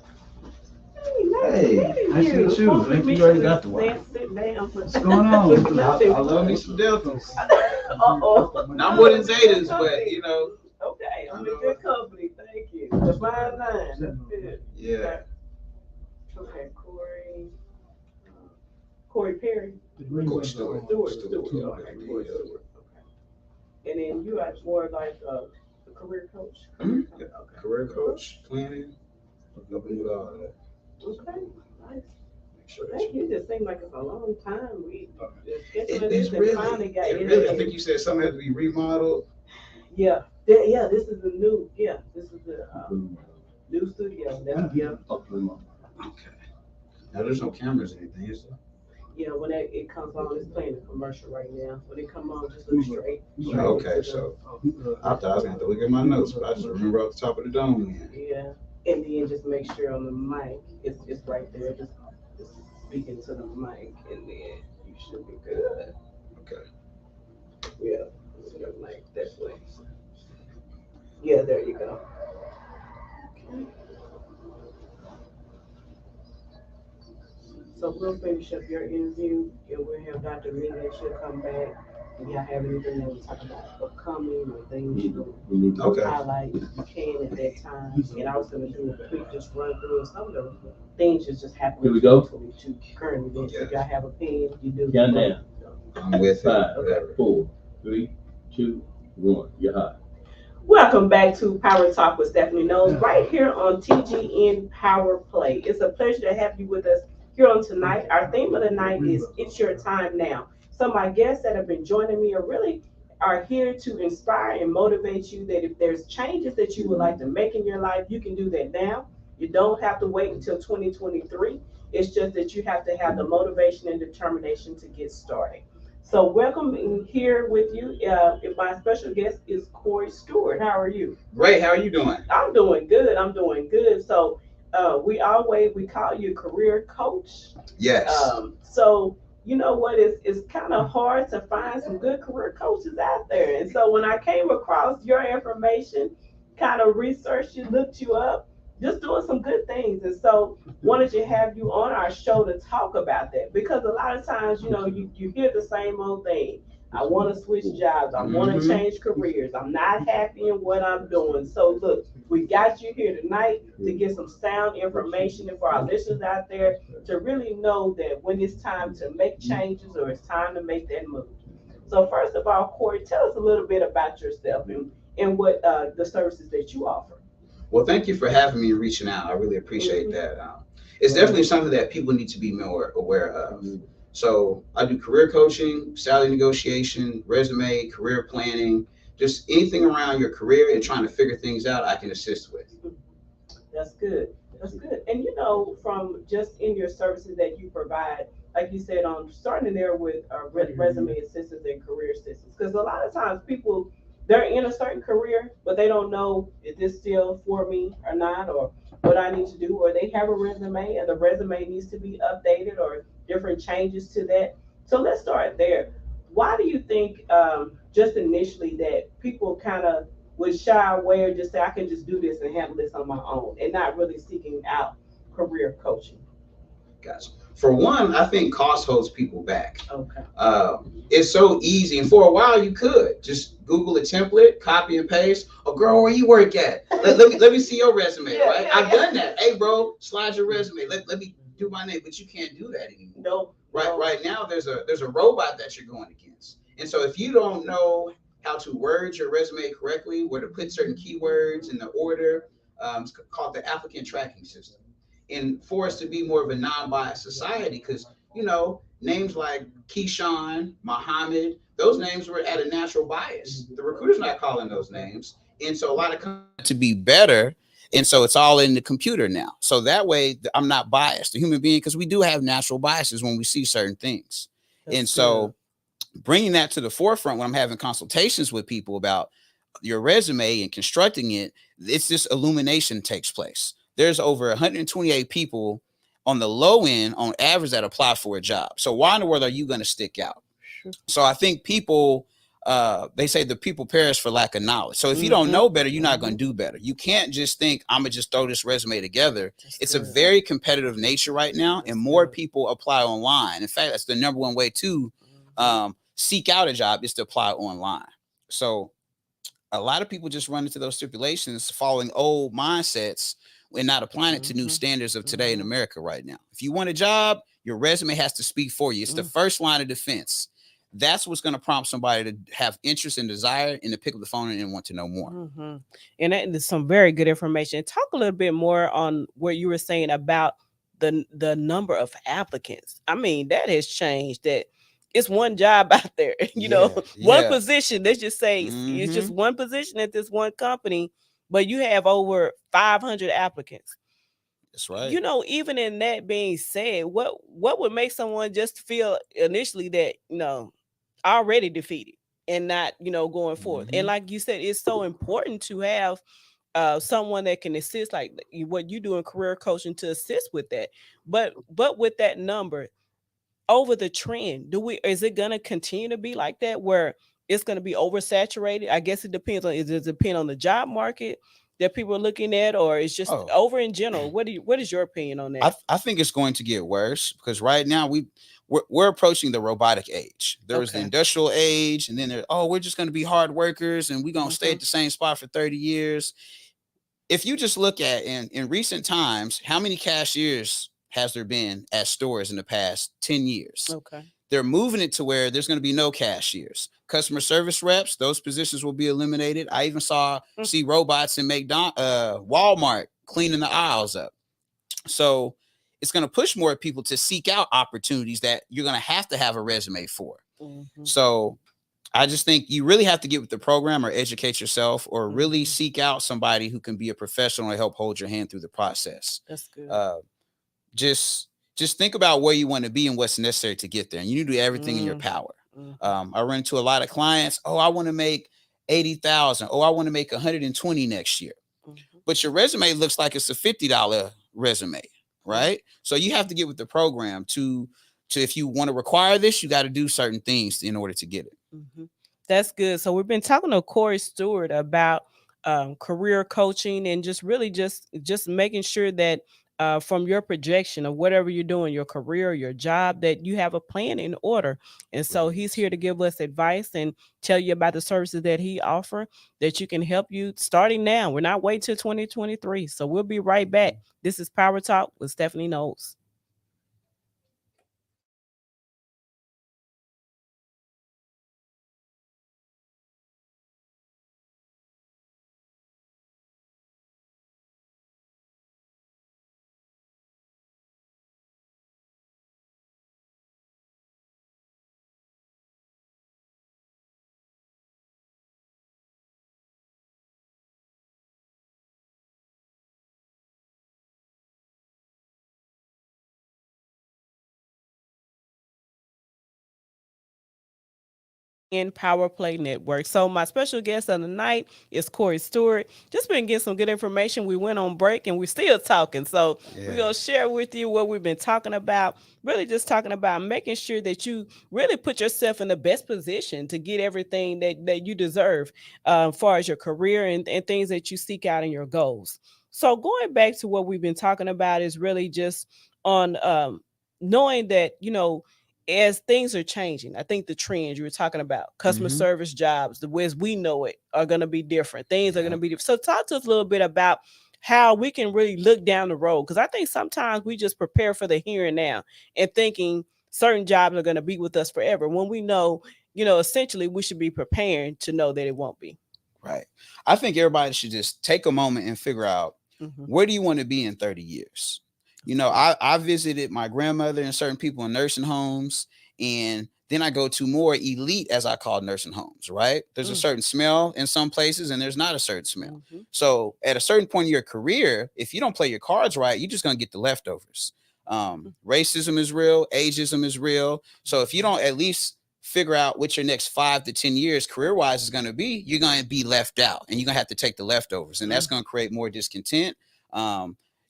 Hey, I see you too. I think you already got the one. Sit down. What's going on? I love me some Deltas. Uh-oh. Not more than Zetas, but you know. Okay, I'm in good company. Thank you. The fine line. That's good. Yeah. Okay, Corey Perry. Corey Stewart. Stewart. Stewart. Okay, Corey Stewart. Okay. And then you are more like a career coach. Mhm. Okay. Career coach, planning, helping with all that. Okay. Nice. Make sure that Thank you. It just seemed like it's a long time. We It's this and finally got it in really, there. I think you said something had to be remodeled. Yeah. Yeah. This is the new. Yeah. This is the new studio. Yeah. Okay. Now there's no cameras or anything, is there? Yeah. When it comes on, it's playing a commercial right now. When it come on, just look straight. Okay, so I thought I was gonna have to look at my notes, but I just remember off the top of the dome then. Yeah. And then just make sure on the mic, it's right there. Just speaking to the mic, and then you should be good. Okay. Yeah. To the mic that way. Yeah. There you go. Okay. So we'll finish up your interview, and we'll have Dr. Megan. She'll come back. If y'all have anything that we talk about upcoming or things you We need to. Okay. highlight, you can at that time. And I was gonna do a quick just run through of some of the things that just happened. Here we go. To current events. If y'all have a pen, you do. Count down. I'm with it, 5, whatever. 4, 3, 2, 1. You're hot. Welcome back to Power Talk with Stephanie Knowles, right here on TGN Power Play. It's a pleasure to have you with us here on tonight. Our theme of the night is It's Your Time Now. So my guests that have been joining me are here to inspire and motivate you that if there's changes that you would like to make in your life, you can do that now. You don't have to wait until 2023. It's just that you have to have the motivation and determination to get started. So welcome in here with you. My special guest is Corey Stewart. How are you? Great, how are you doing? I'm doing good. So we call you career coach. Yes. So you know what? It's kind of hard to find some good career coaches out there. And so when I came across your information, kind of researched you, looked you up, just doing some good things. And so wanted to have you on our show to talk about that, because a lot of times, you hear the same old thing. I want to switch jobs. I want to change careers. I'm not happy in what I'm doing. So look, we got you here tonight to get some sound information, and for our listeners out there to really know that when it's time to make changes or it's time to make that move. So first of all, Corey, tell us a little bit about yourself and what the services that you offer. Well, thank you for having me and reaching out. I really appreciate that. It's definitely something that people need to be more aware of. So I do career coaching, salary negotiation, resume, career planning, just anything around your career and trying to figure things out, I can assist with. That's good. And from just in your services that you provide, like you said, starting there with resume assistance and career assistance, because a lot of times people, they're in a certain career, but they don't know, is this still for me or not, or what I need to do, or they have a resume and the resume needs to be updated or different changes to that. So let's start there. Why do you think, just initially, that people kind of would shy away or just say, I can just do this and handle this on my own, and not really seeking out career coaching? Gotcha. For one, I think cost holds people back. Okay. It's so easy, and for a while you could just Google a template, copy and paste. Oh, girl, where you work at? Let me see your resume, Yeah, right? yeah, I've yeah. done that. Hey, bro, slide your resume. Let me do my name, but you can't do that anymore. No. Right now, there's a robot that you're going against, and so if you don't know how to word your resume correctly, where to put certain keywords in the order, it's called the applicant tracking system. And for us to be more of a non-biased society, because names like Keyshawn, Muhammad, those names were at a natural bias. The recruiter's not calling those names, and so a lot of to be better. And so it's all in the computer now. So that way I'm not biased, the human being, because we do have natural biases when we see certain things. That's and so bringing that to the forefront when I'm having consultations with people about your resume and constructing it, it's this illumination takes place. There's over 128 people on the low end on average that apply for a job. So why in the world are you going to stick out? So I think people, they say the people perish for lack of knowledge. So if you don't know better, you're not going to do better. You can't just think, I'm going to just throw this resume together. It's a very competitive nature right now, and more people apply online. In fact, that's the number one way to seek out a job, is to apply online. So a lot of people just run into those stipulations following old mindsets and not applying it to new standards of today in America right now. If you want a job, your resume has to speak for you. It's the first line of defense. That's what's going to prompt somebody to have interest and desire and to pick up the phone and want to know more. And that is some very good information. Talk a little bit more on what you were saying about the number of applicants. I mean, that has changed. That it's one job out there, one position. Let's just say it's just one position at this one company, but you have over 500 applicants. That's right. Even in that being said, what would make someone just feel initially that, already defeated and not, going forward? And like you said, it's so important to have someone that can assist, like what you do in career coaching, to assist with that. But with that number over the trend, is it going to continue to be like that, where it's going to be oversaturated? I guess it depends on, does it depend on the job market that people are looking at, or it's just over in general? What is your opinion on that? I think it's going to get worse, because right now we're approaching the robotic age. There was the industrial age, and then we're just going to be hard workers and we're going to stay at the same spot for 30 years. If you just look at in recent times, how many cashiers has there been at stores in the past 10 years? They're moving it to where there's going to be no cashiers. Customer service reps, those positions will be eliminated. I even see robots in Walmart cleaning the aisles up. So it's going to push more people to seek out opportunities that you're going to have a resume for. So I just think you really have to get with the program or educate yourself, or really seek out somebody who can be a professional to help hold your hand through the process. That's good. Just think about where you want to be and what's necessary to get there. And you need to do everything in your power. I run into a lot of clients. I want to make 80,000. I want to make 120 next year. But your resume looks like it's a $50 resume, right? So you have to get with the program to if you want to require this, you got to do certain things in order to get it. That's good. So we've been talking to Corey Stewart about career coaching, and just really just making sure that from your projection of whatever you're doing, your career, your job, that you have a plan in order. And so he's here to give us advice and tell you about the services that he offers that you can help you starting now. We're not waiting till 2023. So we'll be right back. This is Power Talk with Stephanie Knowles. In Power Play Network. So my special guest of the night is Corey Stewart. Just been getting some good information. We went on break and we're still talking. So we're going to share with you what we've been talking about. Really just talking about making sure that you really put yourself in the best position to get everything that you deserve as far as your career and things that you seek out in your goals. So going back to what we've been talking about is really just on knowing that, as things are changing, I think the trends you were talking about, customer Mhm. service jobs, the ways we know it are going to be different. Things are going Yeah. to be different. So talk to us a little bit about how we can really look down the road. Because I think sometimes we just prepare for the here and now and thinking certain jobs are going to be with us forever when we know, essentially we should be preparing to know that it won't be. Right. I think everybody should just take a moment and figure out, Mhm. where do you want to be in 30 years? I visited my grandmother and certain people in nursing homes, and then I go to more elite, as I call nursing homes, right? There's a certain smell in some places, and there's not a certain smell. Mhm. So at a certain point in your career, if you don't play your cards right, you're just going to get the leftovers. Racism is real, ageism is real. So if you don't at least figure out what your next 5 to 10 years career wise is going to be, you're going to be left out, and you're going to have to take the leftovers, and that's going to create more discontent.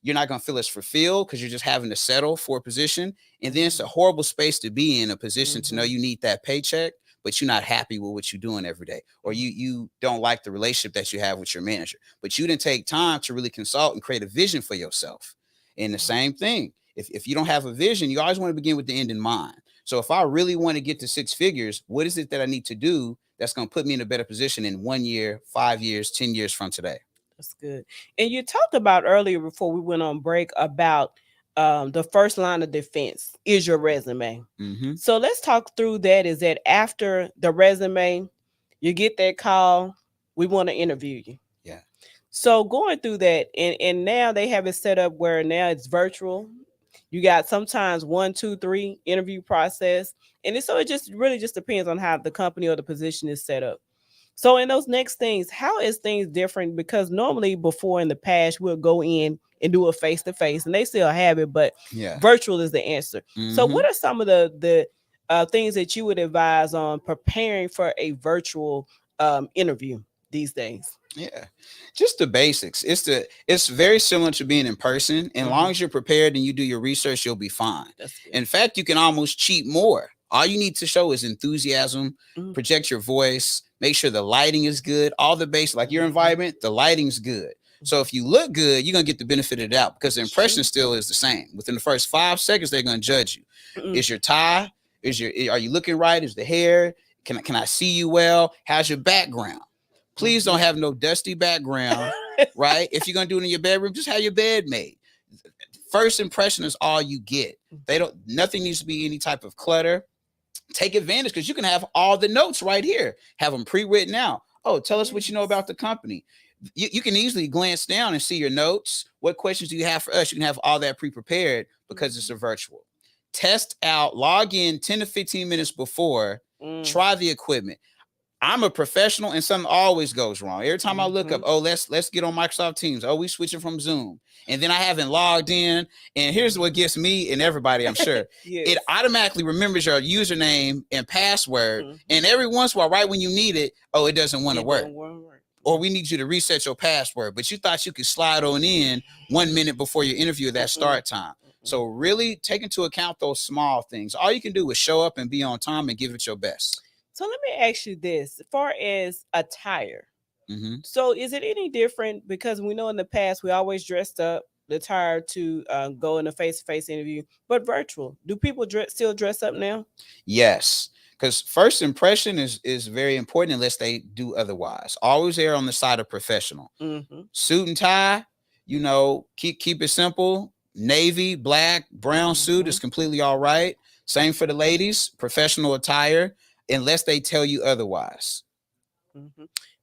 You're not going to feel as fulfilled because you're just having to settle for a position. And then it's a horrible space to be in, a position to know you need that paycheck, but you're not happy with what you're doing every day, or you don't like the relationship that you have with your manager, but you didn't take time to really consult and create a vision for yourself. And the same thing, if you don't have a vision, you always want to begin with the end in mind. So if I really want to get to 6 figures, what is it that I need to do that's going to put me in a better position in 1 year, 5 years, 10 years from today? That's good. And you talked about earlier before we went on break about the first line of defense is your resume. Mm-hmm. So let's talk through that. Is that after the resume, you get that call, we want to interview you. Yeah. So going through that, and now they have it set up where now it's virtual. You got sometimes 1, 2, 3 interview process. And so it just really just depends on how the company or the position is set up. So in those next things, how is things different? Because normally before in the past, we'll go in and do a face-to-face, and they still have it, but Yeah. virtual is the answer. So Mm-hmm. what are some of the things that you would advise on preparing for a virtual interview these days? Yeah, just the basics. It's very similar to being in person. And as long as you're prepared and you do your research, you'll be fine. In fact, you can almost cheat more. All you need to show is enthusiasm, project your voice, make sure the lighting is good, all the basics, like your environment, the lighting's good. So if you look good, you're gonna get the benefit of the doubt because the impression still is the same. Within the first 5 seconds, they're gonna judge you. Is your tie? Are you looking right? Is the hair? Can I see you well? How's your background? Please don't have no dusty background, right? If you're gonna do it in your bedroom, just have your bed made. First impression is all you get. Nothing needs to be any type of clutter. Take advantage because you can have all the notes right here. Have them pre-written out. Oh, tell us what you know about the company. You can easily glance down and see your notes. What questions do you have for us? You can have all that pre-prepared because it's a virtual. Test out, log in 10 to 15 minutes before, try the equipment. I'm a professional and something always goes wrong. Every time I look up, oh, let's get on Microsoft Teams. Oh, we switching from Zoom. And then I haven't logged in. And here's what gets me and everybody, I'm sure. It automatically remembers your username and password. And every once in a while, right when you need it, oh, it doesn't want to work. Or we need you to reset your password. But you thought you could slide on in 1 minute before your interview at that start time. So really take into account those small things. All you can do is show up and be on time and give it your best. So let me ask you this, as far as attire. So is it any different? Because we know in the past, we always dressed up, attire to go in a face-to-face interview, but virtual. Do people still dress up now? Yes, because first impression is very important unless they do otherwise. Always err on the side of professional. Suit and tie, keep it simple. Navy, black, brown suit is completely all right. Same for the ladies, professional attire. Unless they tell you otherwise.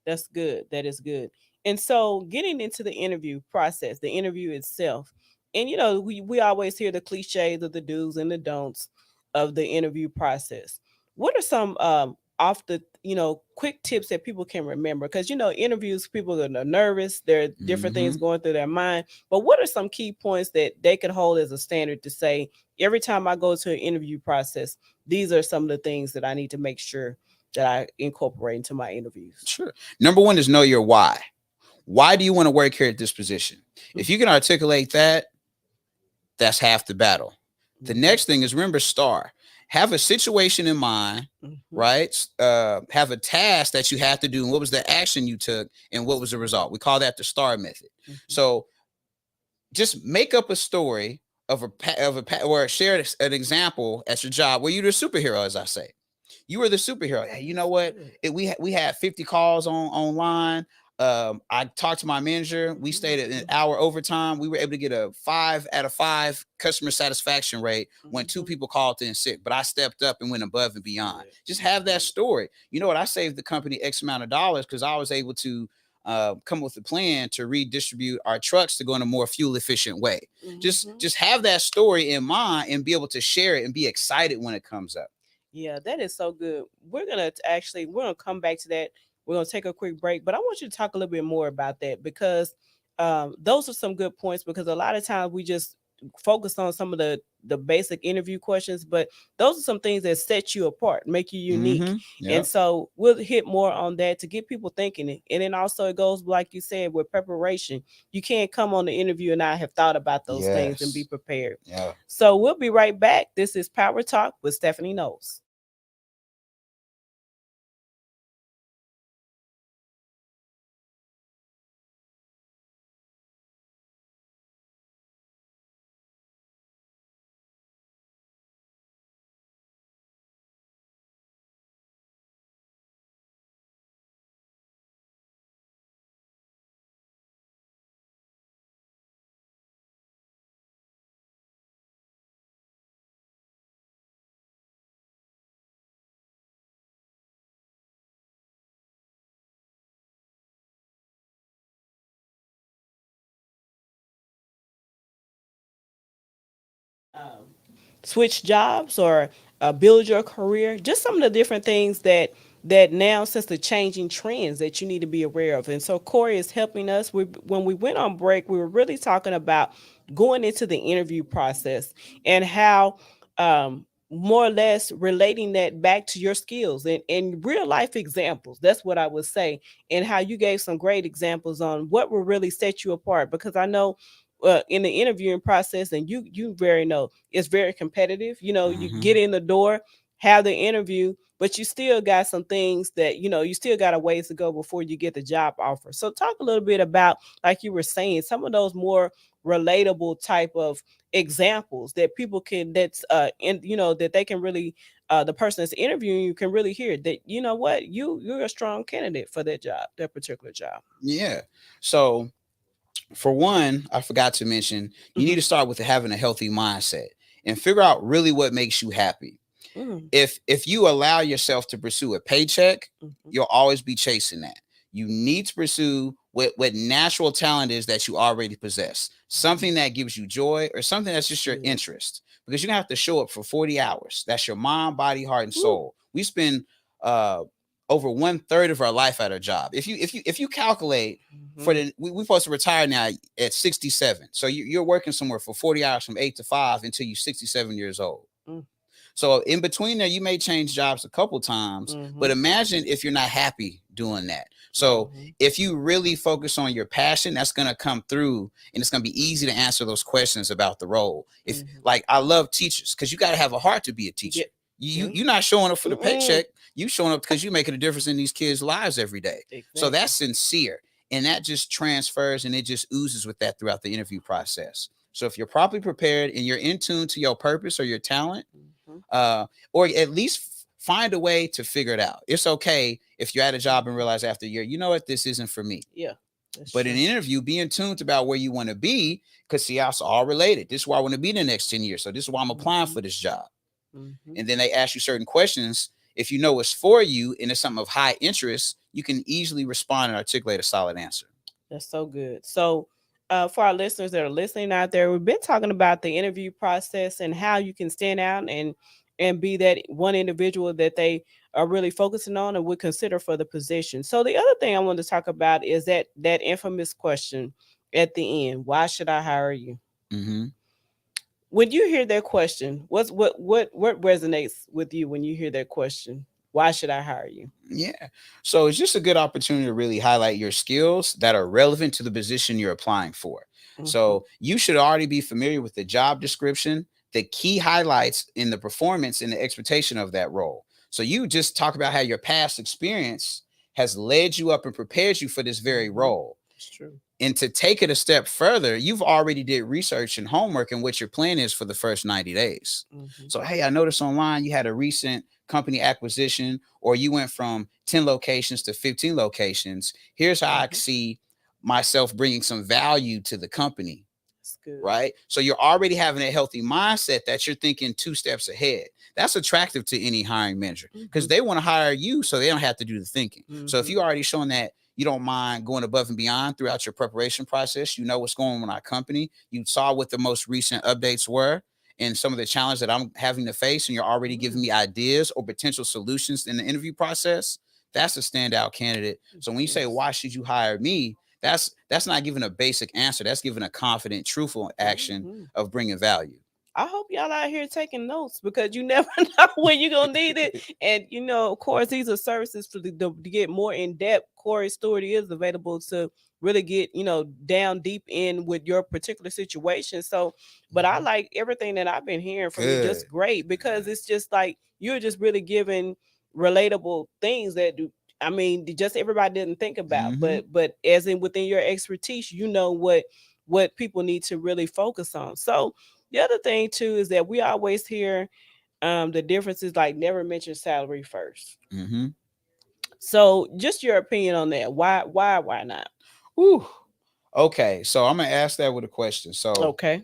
That's good. That is good. And so getting into the interview process, the interview itself, and we always hear the cliches of the do's and the don'ts of the interview process. What are some off the quick tips that people can remember? Because interviews, people are nervous, there are different things going through their mind, but what are some key points that they can hold as a standard to say, every time I go to an interview process, these are some of the things that I need to make sure that I incorporate into my interviews? Sure. Number one is know your why. Why do you want to work here at this position? If you can articulate that, that's half the battle. The next thing is, remember STAR. Have a situation in mind, right? Have a task that you have to do, and what was the action you took, and what was the result? We call that the STAR method. So just make up a story or share an example at your job where you're the superhero, as I say. You were the superhero. Hey, you know what? We had 50 calls online. I talked to my manager. We stayed at an hour overtime. We were able to get a 5 out of 5 customer satisfaction rate when 2 people called in sick. But I stepped up and went above and beyond. Just have that story. You know what? I saved the company X amount of dollars because I was able to come up with a plan to redistribute our trucks to go in a more fuel efficient way. Just have that story in mind and be able to share it and be excited when it comes up. Yeah, that is so good. We're gonna come back to that. We're gonna take a quick break, but I want you to talk a little bit more about that because those are some good points. Because a lot of times we just focus on some of the basic interview questions, but those are some things that set you apart, make you unique. Yep. And so we'll hit more on that to get people thinking. And then also it goes like you said with preparation. You can't come on the interview and not have thought about those things and be prepared. Yeah. So we'll be right back. This is Power Talk with Stephanie Knowles. Switch jobs or build your career, just some of the different things that now, since the changing trends, that you need to be aware of. And so Corey is helping us. When we went on break, we were really talking about going into the interview process and how more or less relating that back to your skills and real life examples. That's what I would say. And how you gave some great examples on what will really set you apart, because I know in the interviewing process, and you very know it's very competitive. You get in the door, have the interview, but you still got some things that you still got a ways to go before you get the job offer. So talk a little bit about, like you were saying, some of those more relatable type of examples that people can that they can really the person that's interviewing you can really hear that what you're a strong candidate for that particular job. Yeah. So for one, I forgot to mention, you need to start with having a healthy mindset and figure out really what makes you happy. If you allow yourself to pursue a paycheck, you'll always be chasing that. You need to pursue what natural talent is that you already possess, something that gives you joy or something that's just your interest, because you're gonna have to show up for 40 hours. That's your mind, body, heart, and soul. We spend over 1/3 of our life at our job. If you calculate we're supposed to retire now at 67. So you're working somewhere for 40 hours from 8 to 5 until you're 67 years old. So in between there, you may change jobs a couple times, but imagine if you're not happy doing that. So if you really focus on your passion, that's going to come through, and it's going to be easy to answer those questions about the role. If like, I love teachers because you got to have a heart to be a teacher. You're not showing up for the paycheck. You showing up because you're making a difference in these kids' lives every day. So that's sincere. And that just transfers and it just oozes with that throughout the interview process. So if you're properly prepared and you're in tune to your purpose or your talent, or at least find a way to figure it out. It's okay if you're at a job and realize after a year, you know what, this isn't for me. Yeah. But in an interview, be in tune about where you want to be, because see, it's all related. This is where I want to be in the next 10 years. So this is why I'm applying for this job. And then they ask you certain questions. If you know it's for you and it's something of high interest, you can easily respond and articulate a solid answer. That's so good. So for our listeners that are listening out there, we've been talking about the interview process and how you can stand out and be that one individual that they are really focusing on and would consider for the position. So the other thing I want to talk about is that infamous question at the end: why should I hire you? When you hear that question, what resonates with you when you hear that question? Why should I hire you? Yeah. So it's just a good opportunity to really highlight your skills that are relevant to the position you're applying for. So you should already be familiar with the job description, the key highlights in the performance and the expectation of that role. So you just talk about how your past experience has led you up and prepared you for this very role. It's true. And to take it a step further, you've already did research and homework and what your plan is for the first 90 days. So, hey, I noticed online you had a recent company acquisition, or you went from 10 locations to 15 locations. Here's how I see myself bringing some value to the company. That's good. Right? So you're already having a healthy mindset that you're thinking 2 steps ahead. That's attractive to any hiring manager because they want to hire you so they don't have to do the thinking. So if you already showing that you don't mind going above and beyond throughout your preparation process, you know what's going on in our company, you saw what the most recent updates were and some of the challenges that I'm having to face, and you're already giving me ideas or potential solutions in the interview process, that's a standout candidate. So when you say, why should you hire me? That's not giving a basic answer. That's giving a confident, truthful action of bringing value. I hope y'all out here taking notes because you never know when you're going to need it. And, you know, of course, these are services to get more in depth. Corey Stewart is available to really get, you know, down deep in with your particular situation. So, but I like everything that I've been hearing from you, just great, because it's just like you're just really giving relatable things that do. I mean, just everybody didn't think about, but as in within your expertise, you know what people need to really focus on. So the other thing too is that we always hear the difference is like never mention salary first. So just your opinion on that. Why not? Ooh. Okay, so I'm gonna ask that with a question. So okay.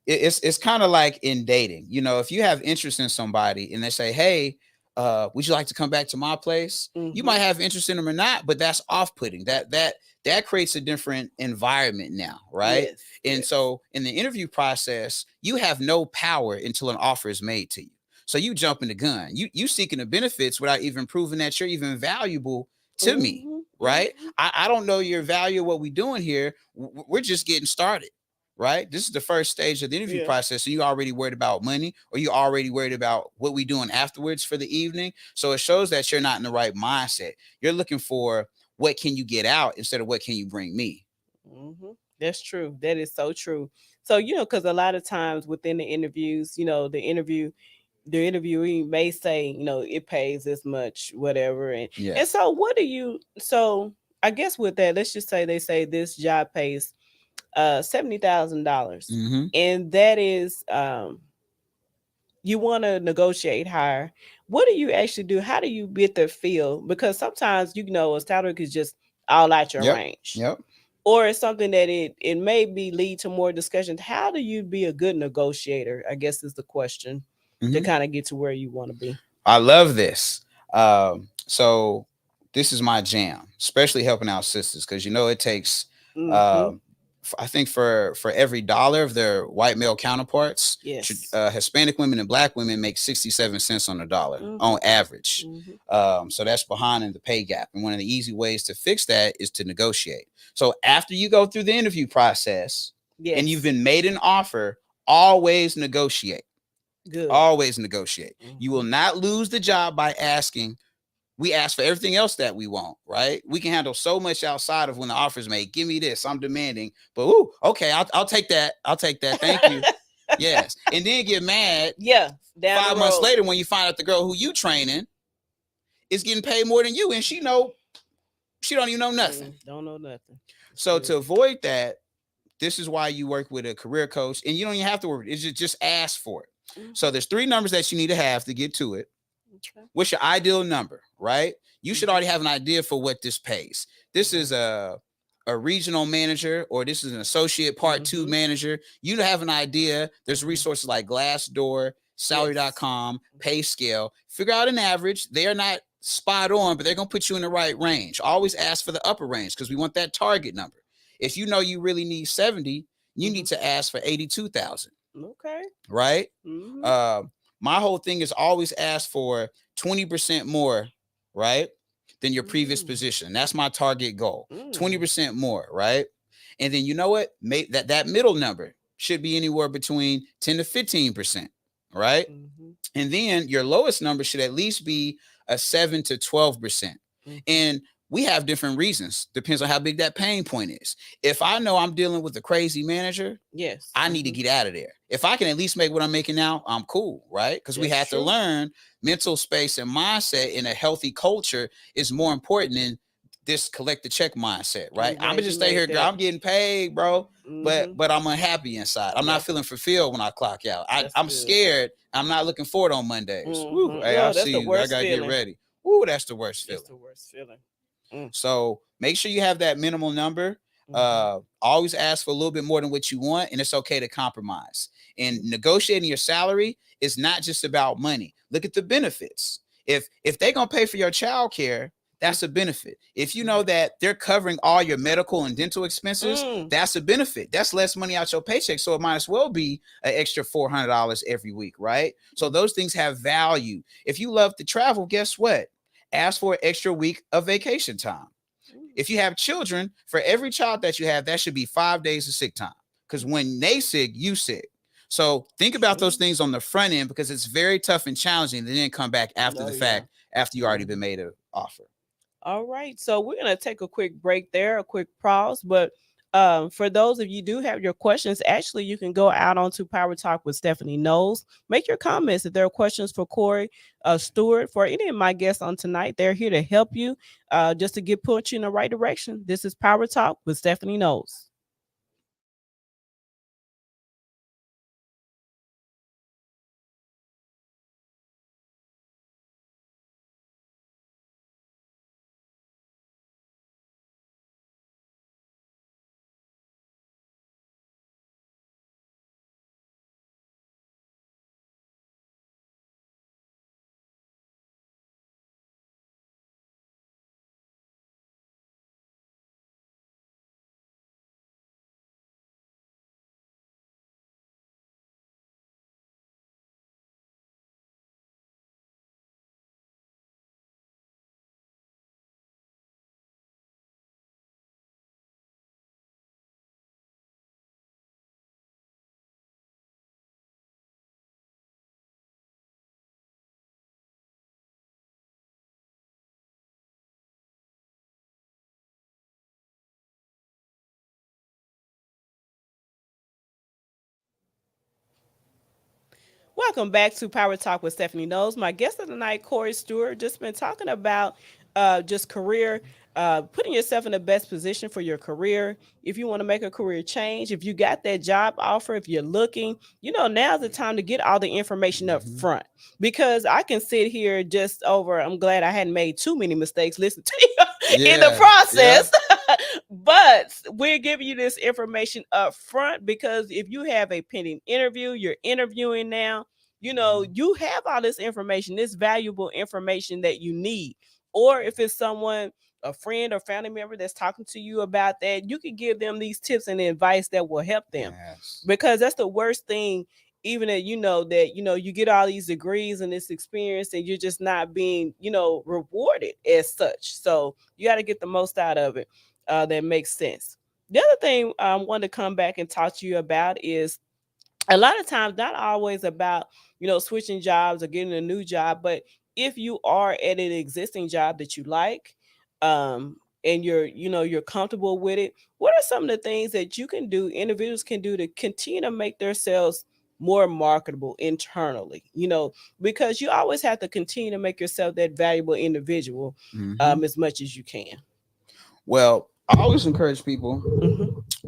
It's kind of like in dating. You know, if you have interest in somebody and they say, hey, would you like to come back to my place? You might have interest in them or not, but that's off-putting. That creates a different environment now, right? And so in the interview process, you have no power until an offer is made to you. So you jump in the gun. You seeking the benefits without even proving that you're even valuable to me, right? I don't know your value of what we're doing here. We're just getting started. Right? This is the first stage of the interview process. So you already worried about money, or you already worried about what we doing afterwards for the evening. So it shows that you're not in the right mindset. You're looking for what can you get out instead of what can you bring me. That's true. That is so true. So, you know, because a lot of times within the interviews, you know, the interviewee may say, you know, it pays this much, whatever. And so so I guess with that, let's just say they say this job pays $70,000, and that is you want to negotiate higher. What do you actually do? How do you get the feel? Because sometimes, you know, a salary is just all out your range. Or it's something that it may be lead to more discussions. How do you be a good negotiator? I guess is the question to kind of get to where you want to be. I love this. So this is my jam, especially helping out sisters, because you know it takes I think for every dollar of their white male counterparts, Hispanic women and Black women make 67 cents on the dollar on average. So that's behind in the pay gap. And one of the easy ways to fix that is to negotiate. So after you go through the interview process and you've been made an offer, always negotiate. Always negotiate. You will not lose the job by asking. We ask for everything else that we want, right? We can handle so much outside of when the offer's made. Give me this. I'm demanding. But okay, I'll take that. I'll take that. Thank you. Yes. And then get mad. 5 months later when you find out the girl who you training is getting paid more than you, and she don't even know nothing. Don't know nothing. So to avoid that, this is why you work with a career coach, and you don't even have to work. It's just ask for it. So there's 3 numbers that you need to have to get to it. What's your ideal number, right? You should already have an idea for what this pays. This is a regional manager, or this is an associate part 2 manager. You have an idea. There's resources like Glassdoor, salary.com, pay scale. Figure out an average. They are not spot on, but they're going to put you in the right range. Always ask for the upper range because we want that target number. If you know you really need 70, you need to ask for 82,000. Okay. Right? My whole thing is always ask for 20% more, right, than your previous position. That's my target goal. 20% more, right? And then you know what? That middle number should be anywhere between 10 to 15%, right? And then your lowest number should at least be a 7 to 12%. And we have different reasons. Depends on how big that pain point is. If I know I'm dealing with a crazy manager, I need to get out of there. If I can at least make what I'm making now, I'm cool, right? Because we have to learn mental space and mindset in a healthy culture is more important than this collect the check mindset, right? I'm I'm glad gonna just you stay here, made girl. that. I'm getting paid, bro. Mhm. But I'm unhappy inside. I'm Yeah. not feeling fulfilled when I clock out. That's I'm good. scared. I'm not looking forward on Mondays. Woo, hey, I No, that's see the you. I worst gotta get feeling. ready. Ooh, that's the worst feeling. That's the worst feeling. So make sure you have that minimal number. Always ask for a little bit more than what you want, and it's okay to compromise. And negotiating your salary is not just about money. Look at the benefits. If they're gonna pay for your child care, that's a benefit. If you know that they're covering all your medical and dental expenses, that's a benefit. That's less money out your paycheck. So it might as well be an extra $400 every week, right? So those things have value. If you love to travel, guess what? Ask for an extra week of vacation time. If you have children, for every child that you have, that should be 5 days of sick time. Because when they sick, you sick. So think about those things on the front end, because it's very tough and challenging to then come back after the fact, after you already been made an offer. All right. So we're going to take a quick break there, a quick pause. But for those of you do have your questions, actually, you can go out onto Power Talk with Stephanie Knowles. Make your comments. If there are questions for Corey Stewart, for any of my guests on tonight, they're here to help you just to put you in the right direction. This is Power Talk with Stephanie Knowles. Welcome back to Power Talk with Stephanie Knowles. My guest of the night, Corey Stewart, just been talking about just career, putting yourself in the best position for your career. If you want to make a career change, if you got that job offer, if you're looking, now's the time to get all the information up front. Because I can sit here just over, I'm glad I hadn't made too many mistakes listening to you in the process. Yeah. But we're giving you this information up front because if you have a pending interview, you're interviewing now, you have all this information, this valuable information that you need. Or if it's someone, a friend or family member that's talking to you about that, you can give them these tips and advice that will help them. Yes. Because that's the worst thing, even that you get all these degrees and this experience and you're just not being, rewarded as such. So you got to get the most out of it. That makes sense. The other thing I want to come back and talk to you about is a lot of times not always about switching jobs or getting a new job, but if you are at an existing job that you like, and you're comfortable with it, what are some of the things that individuals can do to continue to make themselves more marketable internally, because you always have to continue to make yourself that valuable individual as much as you can. Well, I always encourage people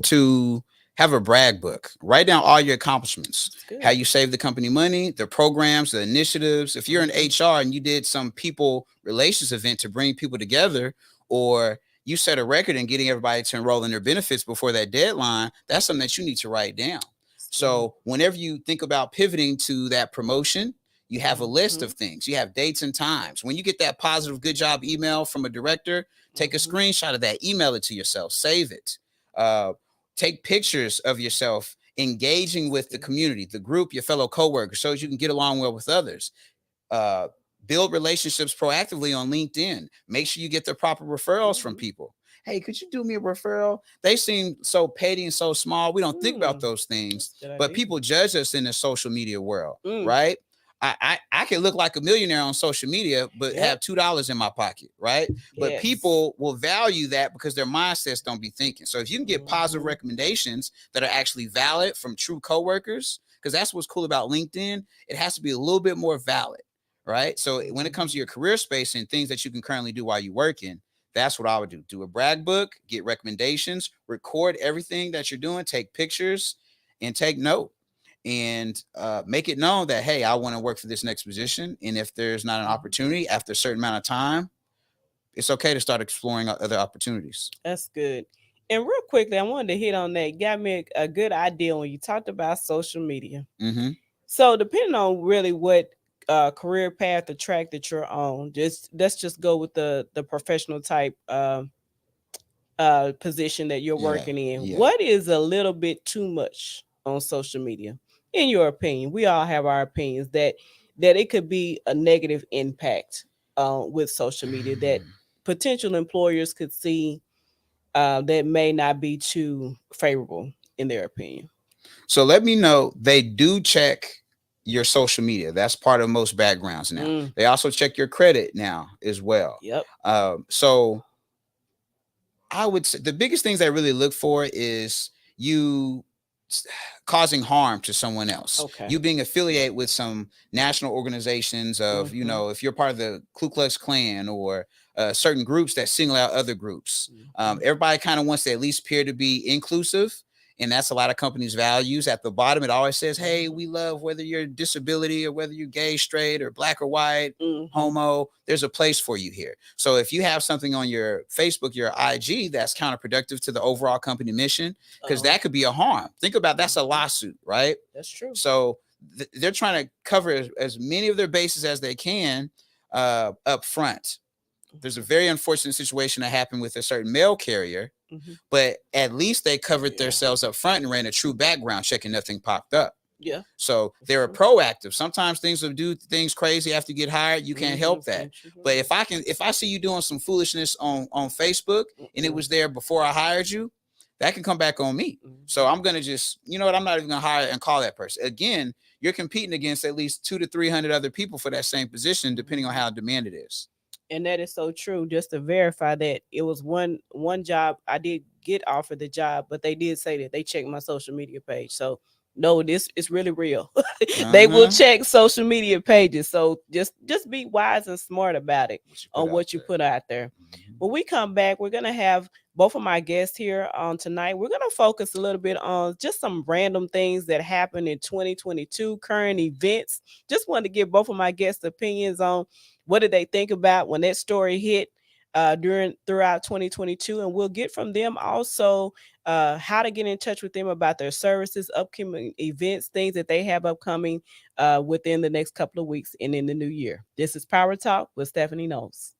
to have a brag book. Write down all your accomplishments, how you save the company money, the programs, the initiatives. If you're in HR and you did some people relations event to bring people together, or you set a record in getting everybody to enroll in their benefits before that deadline, that's something that you need to write down. So whenever you think about pivoting to that promotion, you have a list of things. You have dates and times. When you get that positive good job email from a director, take a screenshot of that, email it to yourself, save it. Take pictures of yourself engaging with the community, the group, your fellow coworkers, so as you can get along well with others. Build relationships proactively on LinkedIn. Make sure you get the proper referrals from people. Hey, could you do me a referral? They seem so petty and so small. We don't think about those things, but people judge us in the social media world, right? I can look like a millionaire on social media, but have $2 in my pocket, right? But people will value that because their mindsets don't be thinking. So if you can get positive recommendations that are actually valid from true coworkers, because that's what's cool about LinkedIn, it has to be a little bit more valid, right? So when it comes to your career space and things that you can currently do while you're working, That's what I would do. Do a brag book, get recommendations, record everything that you're doing, take pictures, and take note. And make it known that, hey, I want to work for this next position. And if there's not an opportunity after a certain amount of time, it's okay to start exploring other opportunities. That's good. And real quickly, I wanted to hit on that. You got me a good idea when you talked about social media. Mm-hmm. So depending on really what career path or track that you're on, just let's just go with the professional type position that you're working in. Yeah. What is a little bit too much on social media, in your opinion? We all have our opinions that it could be a negative impact with social media that potential employers could see that may not be too favorable in their opinion. So let me know. They do check your social media. That's part of most backgrounds now. They also check your credit now as well. Yep. So I would say the biggest things I really look for is you causing harm to someone else. Okay. You being affiliated with some national organizations of, you know, if you're part of the Ku Klux Klan or certain groups that single out other groups. Everybody kind of wants to at least appear to be inclusive. And that's a lot of companies' values. At the bottom, it always says, hey, we love whether you're disability or whether you're gay, straight, or black or white, homo, there's a place for you here. So if you have something on your Facebook, your IG, that's counterproductive to the overall company mission, because that could be a harm. Think about that's a lawsuit, right? That's true. So they're trying to cover as many of their bases as they can up front. There's a very unfortunate situation that happened with a certain mail carrier, but at least they covered themselves up front and ran a true background check and nothing popped up. Yeah. So they were proactive. Sometimes things will do things crazy after you get hired. You can't help that. But if I see you doing some foolishness on Facebook and it was there before I hired you, that can come back on me. So I'm going to just, you know what, I'm not even going to hire and call that person. Again, you're competing against at least 200 to 300 other people for that same position, depending on how demanded it is. And that is so true. Just to verify that it was one job, I did get offered the job, but they did say that they checked my social media page. So no, this is really real. They will check social media pages. So just be wise and smart about it on what you put out there. When we come back, we're gonna have both of my guests here on tonight. We're gonna focus a little bit on just some random things that happened in 2022, current events. Just wanted to give both of my guests opinions on what did they think about when that story hit throughout 2022, and we'll get from them also how to get in touch with them about their services, upcoming events, things that they have upcoming within the next couple of weeks and in the new year. This is Power Talk with Stephanie Knowles.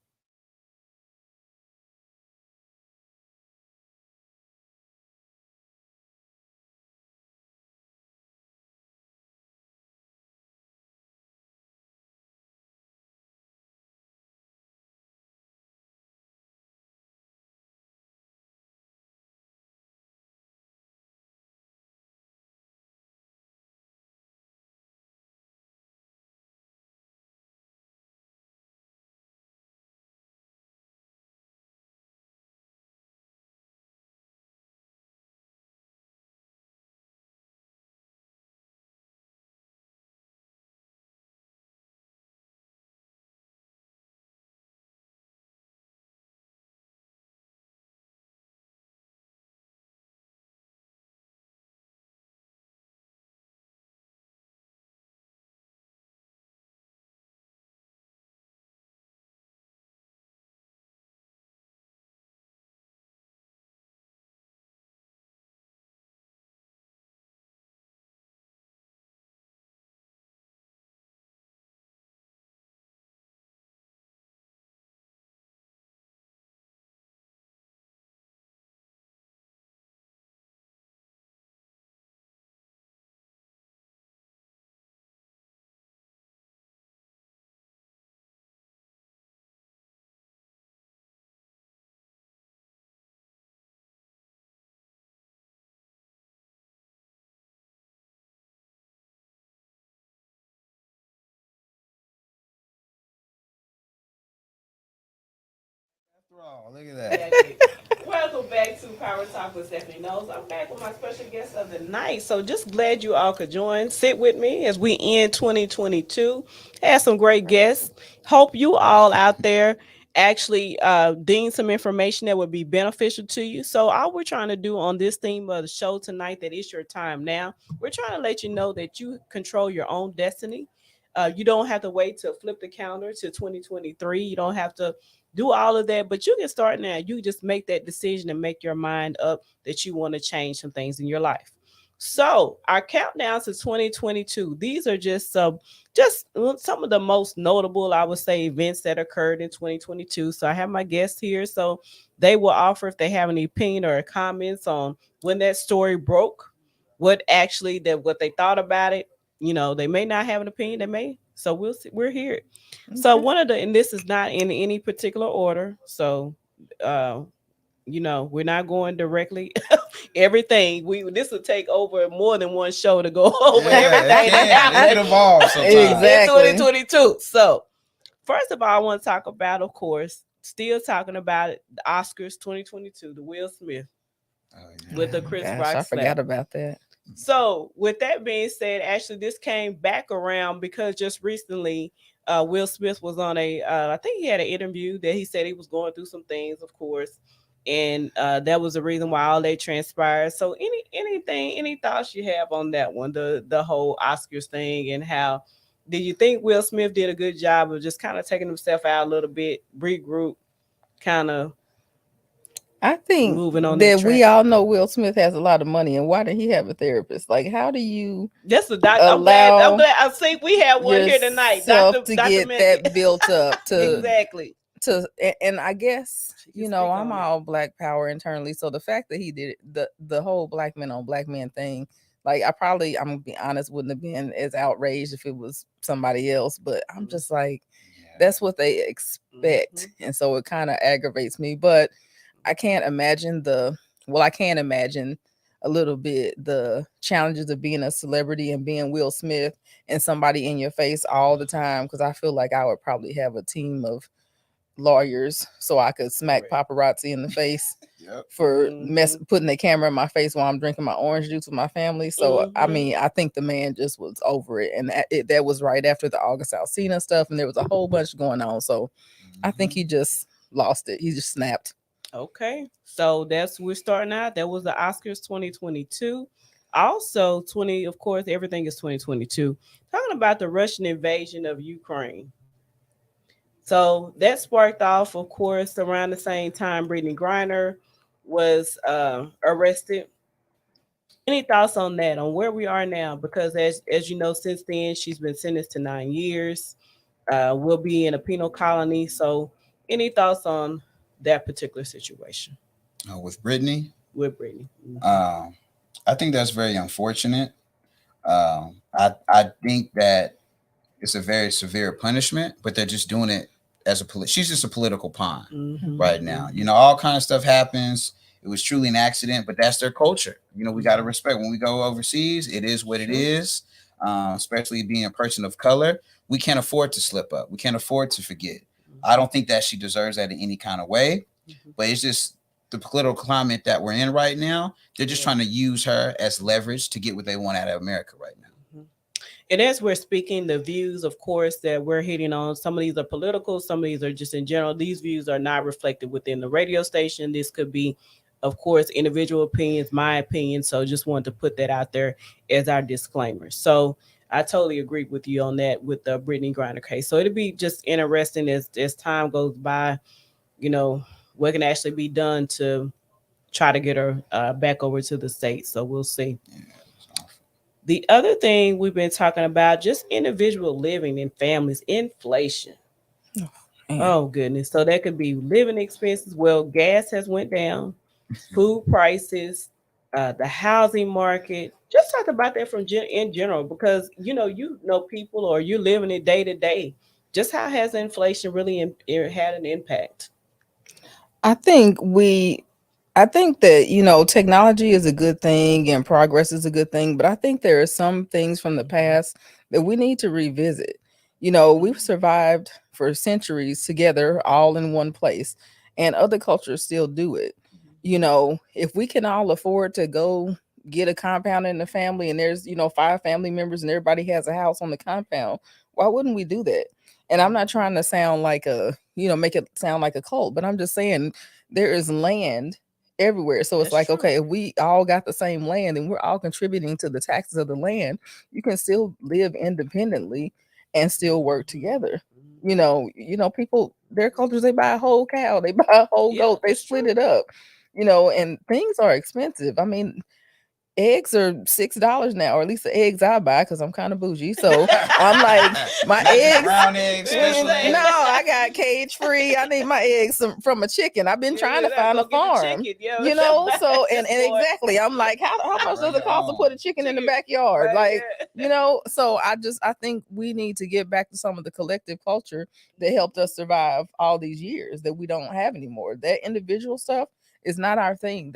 Look at that. Welcome back to Power Talk with Stephanie Knowles. I'm back with my special guest of the night. So just glad you all could join. Sit with me as we end 2022. Had some great guests. Hope you all out there actually deem some information that would be beneficial to you. So all we're trying to do on this theme of the show tonight, that it's your time now, we're trying to let you know that you control your own destiny. You don't have to wait to flip the counter to 2023. You don't have to do all of that, but you can start now. You just make that decision and make your mind up that you want to change some things in your life. So our countdown to 2022, these are just some of the most notable, I would say, events that occurred in 2022. So I have my guests here, so they will offer if they have any opinion or comments on when that story broke, what they thought about it. They may not have an opinion, they may. So we'll see. We're here. So Okay. and this is not in any particular order. So uh we're not going directly everything. This will take over more than one show to go over Yeah, it everything that can. It happened can evolve sometimes. Exactly. in 2022. So first of all, I want to talk about, of course, still talking about it, the Oscars 2022, the Will Smith Oh, with the yeah. Chris Gosh, Rock I slap. forgot about that. So, with that being said, actually, this came back around because just recently, Will Smith was on I think he had an interview that he said he was going through some things, of course, and that was the reason why all that transpired. So, any thoughts you have on that one, the whole Oscars thing, and how do you think Will Smith did a good job of just kind of taking himself out a little bit, regroup, kind of I think moving on that that we track? all know Will Smith has a lot of money, and why did he have a therapist? Like, how do you That's the doc. I'm glad. I'm allow glad. I think we have one here tonight, yourself to Doctor get Megan. that built up Exactly. and I guess She can speak I'm on it. all black power internally, so the fact that he did it, the whole black men on black men thing, like I'm gonna be honest, wouldn't have been as outraged if it was somebody else, but I'm just like, Yeah. that's what they expect, and so it kind of aggravates me. But I can't imagine I can imagine a little bit the challenges of being a celebrity and being Will Smith and somebody in your face all the time, because I feel like I would probably have a team of lawyers so I could smack Correct. paparazzi in the face Yep. for Mhm. putting the camera in my face while I'm drinking my orange juice with my family. So I Mhm. mean, I think the man just was over it, and that was right after the August Alsina stuff, and there was a whole bunch going on. So I think he just lost it. He just snapped. Okay. So we're starting out. That was the Oscars 2022. Also, 20. Of course, everything is 2022. Talking about the Russian invasion of Ukraine. So that sparked off, of course, around the same time Brittany Griner was arrested. Any thoughts on that, on where we are now? Because as you know, since then she's been sentenced to 9 years. Will be in a penal colony. So, any thoughts on that particular situation With Brittany, with Brittany? Mhm. um, I think that's very unfortunate. I think that it's a very severe punishment, but they're just doing it as she's just a political pawn right now. Mhm. All kind of stuff happens. It was truly an accident, but that's their culture. We got to respect when we go overseas. It is what it Sure. is. Especially being a person of color, we can't afford to slip up. We can't afford to forget. I don't think that she deserves that in any kind of way, Mhm. but it's just the political climate that we're in right now. They're just Yeah. trying to use her as leverage to get what they want out of America right now. Mhm. And as we're speaking, the views, of course, that we're hitting on, some of these are political, some of these are just in general. These views are not reflected within the radio station. This could be, of course, individual opinions, my opinion. So just wanted to put that out there as our disclaimer. So I totally agree with you on that with the Brittany Griner case. So it'll be just interesting as time goes by, you know, what can actually be done to try to get her back over to the States. So we'll see. Yeah, it's awful. The other thing we've been talking about, just individual living in families, inflation. Man. Oh goodness. So that could be living expenses. Well, gas has went down, food prices, the housing market. Just talk about that in general, because people, or you're living it day to day. Just how has inflation really had an impact? I think I think that, technology is a good thing and progress is a good thing, but I think there are some things from the past that we need to revisit. We've survived for centuries together, all in one place, and other cultures still do it. If we can all afford to go get a compound in the family, and there's, 5 family members and everybody has a house on the compound, why wouldn't we do that? And I'm not trying to sound like a, make it sound like a cult, but I'm just saying there is land everywhere. So it's That's like, true. okay, if we all got the same land and we're all contributing to the taxes of the land, you can still live independently and still work together. People, their cultures, they buy a whole cow, they buy a whole Yeah, goat, they that's split true. it up, and things are expensive. I mean, eggs are $6 now, or at least the eggs I buy, because I'm kind of bougie. So I'm like, my Not just eggs. brown eggs, special No, eggs. I got cage free. I need my eggs from a chicken. I've been trying to find a farm. So and exactly, I'm like, how much Bring does it your cost to own. put a chicken in the backyard? Right, So I think we need to get back to some of the collective culture that helped us survive all these years that we don't have anymore. That individual stuff is not our thing.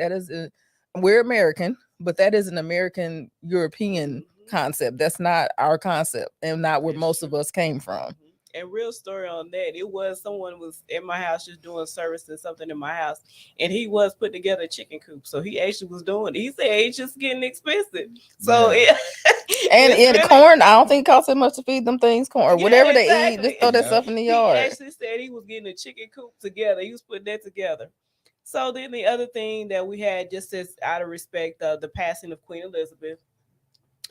We're American, but that is an American European concept. That's not our concept and not where That's most true. of us came from. And real story on that, it was someone was in my house just doing service and something in my house, and he was putting together a chicken coop. So he actually was doing it. He said it's just getting expensive. So Yeah. And it's really, corn, I don't think it costs that much to feed them things corn or yeah, whatever they eat. Just exactly. throw that Yeah. stuff in the He yard. actually said he was getting a chicken coop together. He was putting that together. So then the other thing that we had, just as out of respect of the passing of Queen Elizabeth,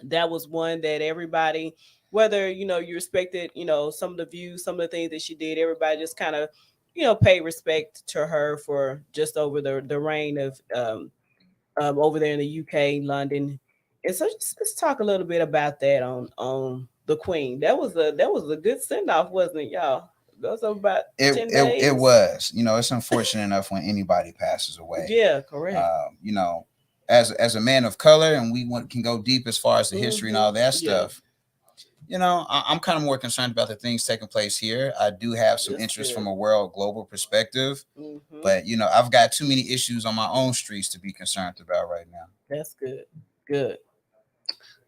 that was one that everybody, whether you respected some of the views, some of the things that she did, everybody just kind of paid respect to her for just over the reign of over there in the UK, London. And so just let's talk a little bit about that on the Queen. That was a good send off, wasn't it, y'all? That was about It, 10 it it days. was. It's unfortunate enough when anybody passes away. Yeah, correct. You know, as a man of color, and can go deep as far as the history and all that Yeah, stuff. I'm kind of more concerned about the things taking place here. I do have some that's interest good. from a world global perspective, Hmm. but I've got too many issues on my own streets to be concerned about right now. That's good. Good.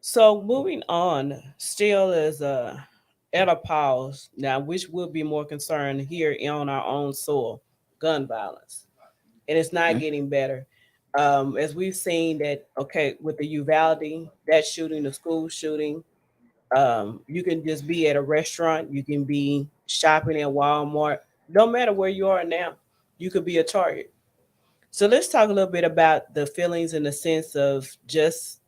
So moving on, still is at a pause now, which will be more concerned here on our own soil, gun violence, and it's not Okay. getting better. As we've seen that, okay, with the Uvalde, that shooting, the school shooting, you can just be at a restaurant, you can be shopping at Walmart, no matter where you are now, you could be a target. So let's talk a little bit about the feelings and the sense of just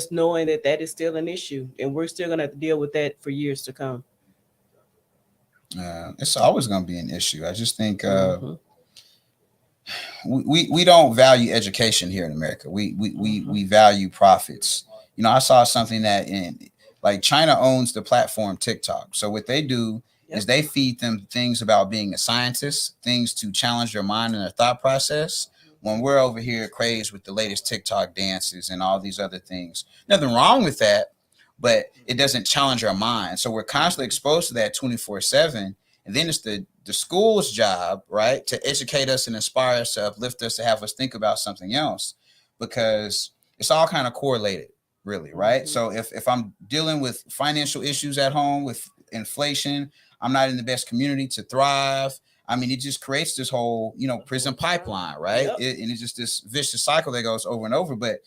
knowing that that is still an issue, and we're still gonna have to deal with that for years to come. It's always going to be an issue. I just think Mm-hmm. we don't value education here in America. We value profits. I saw something that in like China owns the platform TikTok. So what they do is Yep. they feed them things about being a scientist, things to challenge their mind and their thought process. When we're over here crazed with the latest TikTok dances and all these other things, nothing wrong with that, but it doesn't challenge our mind. So we're constantly exposed to that 24/7. And then it's the school's job, right, to educate us and inspire us, to uplift us, to have us think about something else, because it's all kind of correlated, really, right? Mm-hmm. So if I'm dealing with financial issues at home with inflation, I'm not in the best community to thrive. I mean, it just creates this whole, prison pipeline, right? Yep. And it's just this vicious cycle that goes over and over. But,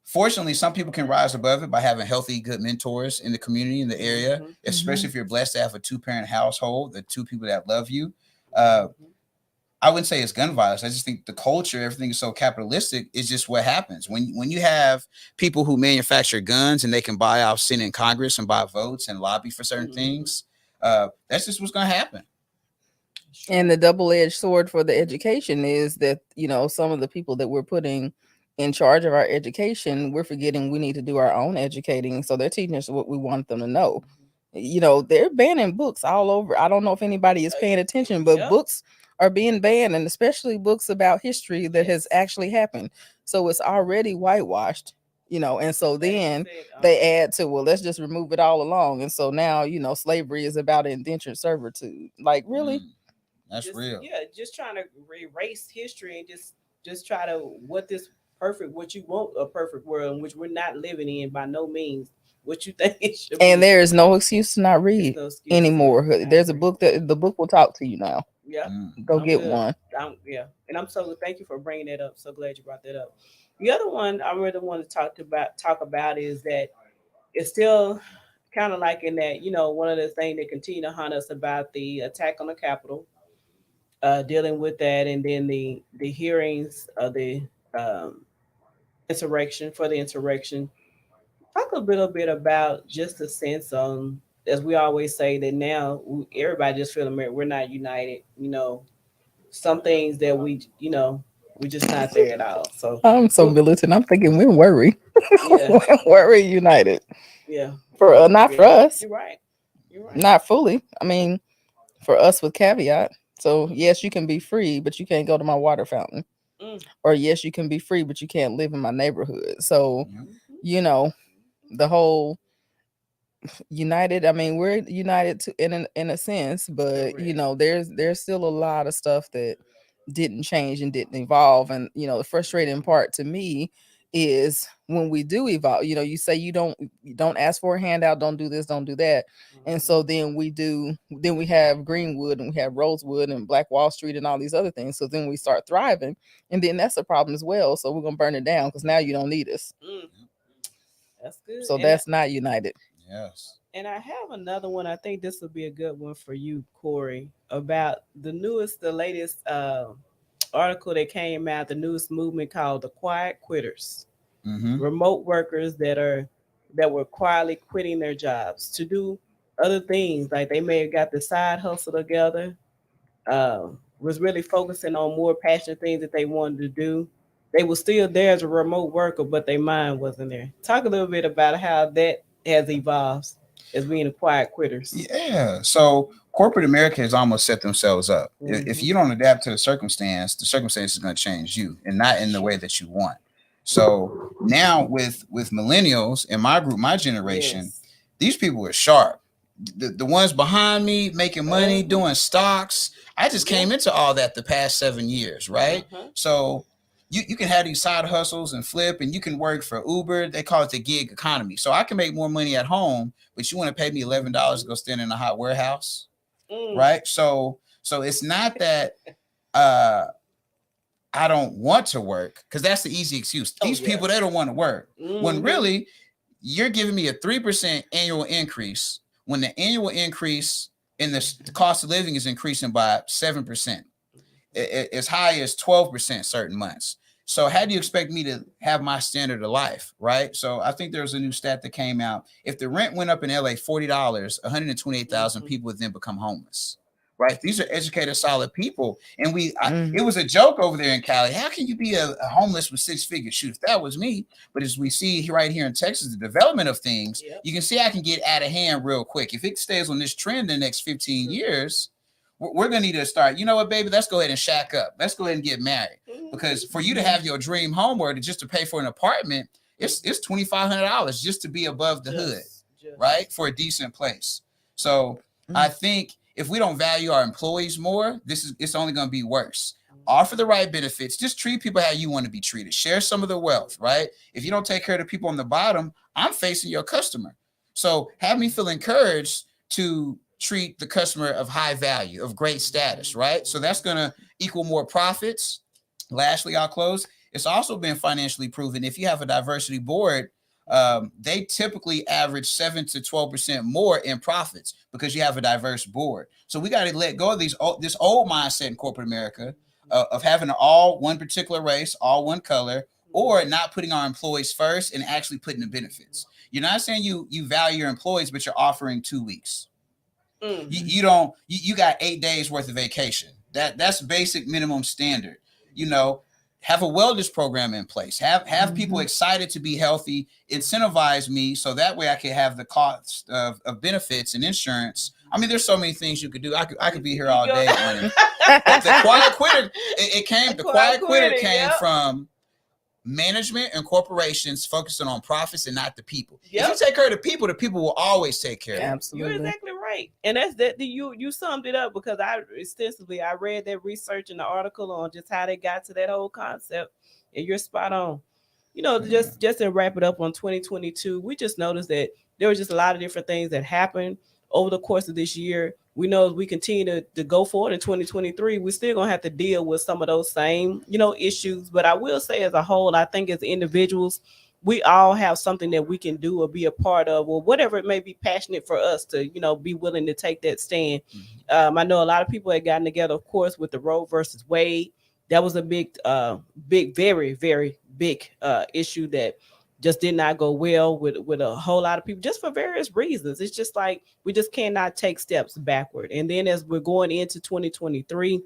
fortunately, some people can rise above it by having healthy, good mentors in the community, in the area, especially if you're blessed to have a two-parent household, the two people that love you. Uh, Mm-hmm. I wouldn't say it's gun violence. I just think the culture, everything is so capitalistic. It's just what happens when you have people who manufacture guns and they can buy off Senate and Congress and buy votes and lobby for certain Mm-hmm. things. That's just what's going to happen. And the double-edged sword for the education is that, some of the people that we're putting in charge of our education, we're forgetting we need to do our own educating. So they're teaching us what we want them to know. They're banning books all over. I don't know if anybody is paying attention, but Yep. books are being banned, and especially books about history that has Yes. actually happened. So it's already whitewashed, and so That is then it. they add to, well, let's just remove it all along. And so now, slavery is about indentured servitude. Like, really? That's Just, real. yeah, just trying to erase history and just try to what you want a perfect world in which we're not living in by no means. What you think it should And be. there is no excuse to not It's read no excuse. Yeah, anymore. I There's a agree. book that the book will talk to you now. Yeah, Mm. Go I'm get good. one. Yeah, and I'm so thank you for bringing that up. So glad you brought that up. The other one I really want to talk about is that it's still kind of like in that one of the things that continue to haunt us about the attack on the Capitol. dealing with that, and then the hearings of the um, insurrection for the insurrection. Talk a little bit about just a sense on, as we always say, that now everybody just feel America. We're not united. Some things that we just not there at all. So I'm so militant. I'm thinking when were we? yeah, When were we united? yeah, For not for yeah. us, You're right. You're right. not fully. I mean, for us with caveat. So yes, you can be free, but you can't go to my water fountain. Mm. Or yes, you can be free, but you can't live in my neighborhood. So, Yeah. you know, the whole united, I mean, we're united to in a sense, but Correct. there's still a lot of stuff that didn't change and didn't evolve. And the frustrating part to me is when we do evolve, you say you don't ask for a handout, don't do this, don't do that. And so then we have Greenwood and we have Rosewood and Black Wall Street and all these other things. So then we start thriving, and then that's a problem as well. So we're gonna burn it down because now you don't need us. Mm. That's good. So that's not united. Yes. And I have another one. I think this will be a good one for you, Corey, about the latest article that came out, the newest movement called the Quiet Quitters. Mm-hmm. Remote workers that were quietly quitting their jobs to do other things. Like they may have got the side hustle together, was really focusing on more passionate things that they wanted to do. They were still there as a remote worker, but their mind wasn't there. Talk a little bit about how that has evolved as being a quiet quitters. Yeah. So corporate America has almost set themselves up. If Mhm. you don't adapt to the circumstance is going to change you, and not in the way that you want. So now with millennials in my group, my generation, Yes. these people are sharp. The ones behind me making money, doing stocks. I just came into all that the past 7 years, right? Uh-huh. So you can have these side hustles and flip, and you can work for Uber. They call it the gig economy. So I can make more money at home, but you want to pay me $11 to go stand in a hot warehouse, Mm. right? So it's not that I don't want to work, because that's the easy excuse. These people, they don't want to work. When Mhm. really you're giving me a 3% annual increase when the annual increase in the cost of living is increasing by 7%, as high as 12% certain months. So how do you expect me to have my standard of life, right? So I think there's a new stat that came out. If the rent went up in LA $40, 128,000 people would then become homeless. Right, these are educated, solid people, and it was a joke over there in Cali. How can you be a homeless with 6 figures? Shoot, if that was me. But as we see right here in Texas, the development of things, you can see I can get out of hand real quick. If it stays on this trend in the next 15 years, we're going to need to start, you know what, baby, let's go ahead and shack up. Let's go ahead and get married. Because for you to have your dream home, or just to pay for an apartment, it's $2,500 just to be above the hood, right? For a decent place. So I think if we don't value our employees more, it's only going to be worse. Offer the right benefits. Just treat people how you want to be treated. Share some of the wealth, right? If you don't take care of the people on the bottom, I'm facing your customer. So have me feel encouraged to treat the customer of high value, of great status, right? So that's going to equal more profits. Lastly, I'll close. It's also been financially proven if you have a diversity board, they typically average 7 to 12% more in profits because you have a diverse board. So we got to let go of this old mindset in corporate America of having all one particular race, all one color, or not putting our employees first and actually putting the benefits. You're not saying you value your employees, but you're offering 2 weeks. You got 8 days worth of vacation. That's basic minimum standard. Have a wellness program in place. Have people excited to be healthy. Incentivize me so that way I can have the cost of benefits and insurance. I mean, there's so many things you could do. I could be here all day on it. But the quiet quitter, the quiet quitter came from management and corporations focusing on profits and not the people. If you take care of the people will always take care of you. Absolutely. You're exactly right. And that's that you summed it up, because I read that research in the article on just how they got to that whole concept, and you're spot on. Just to wrap it up on 2022, we just noticed that there was just a lot of different things that happened over the course of this year. We know as we continue to go forward in 2023, we're still going to have to deal with some of those same, issues. But I will say as a whole, I think as individuals, we all have something that we can do or be a part of, or whatever it may be passionate for us to, be willing to take that stand. I know a lot of people had gotten together, of course, with the Roe versus Wade. That was a big, very, very big issue that just did not go well with a whole lot of people, just for various reasons. It's just like we just cannot take steps backward. And then as we're going into 2023,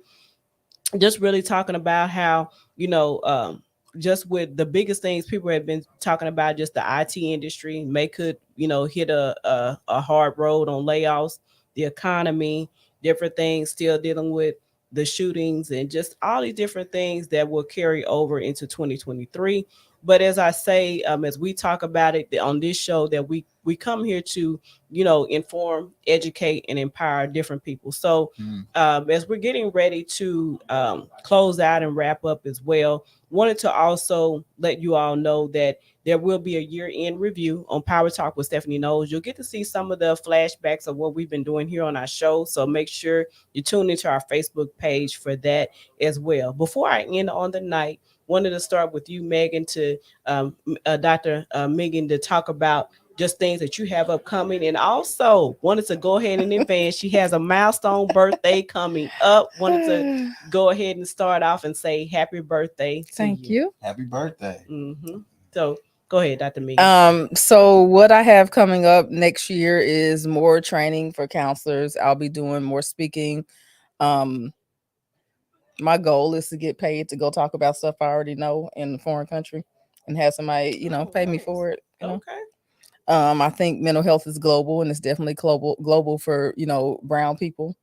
just really talking about how, just with the biggest things people have been talking about, just the IT industry could, hit a hard road on layoffs, the economy, different things, still dealing with the shootings and just all these different things that will carry over into 2023. But as I say, as we talk about it on this show, that we come here to, inform, educate, and empower different people. So as we're getting ready to close out and wrap up as well, wanted to also let you all know that there will be a year-end review on Power Talk with Stephanie Knowles. You'll get to see some of the flashbacks of what we've been doing here on our show. So make sure you tune into our Facebook page for that as well. Before I end on the night, wanted to start with you, Megan, to Dr. Megan, to talk about just things that you have upcoming, and also wanted to go ahead and advance. She has a milestone birthday coming up. Wanted to go ahead and start off and say happy birthday to Thank you. Happy birthday. So go ahead, Dr. Megan. So what I have coming up next year is more training for counselors. I'll be doing more speaking. My goal is to get paid to go talk about stuff I already know in a foreign country and have somebody, pay me for it. Okay. I think mental health is global, and it's definitely global for, brown people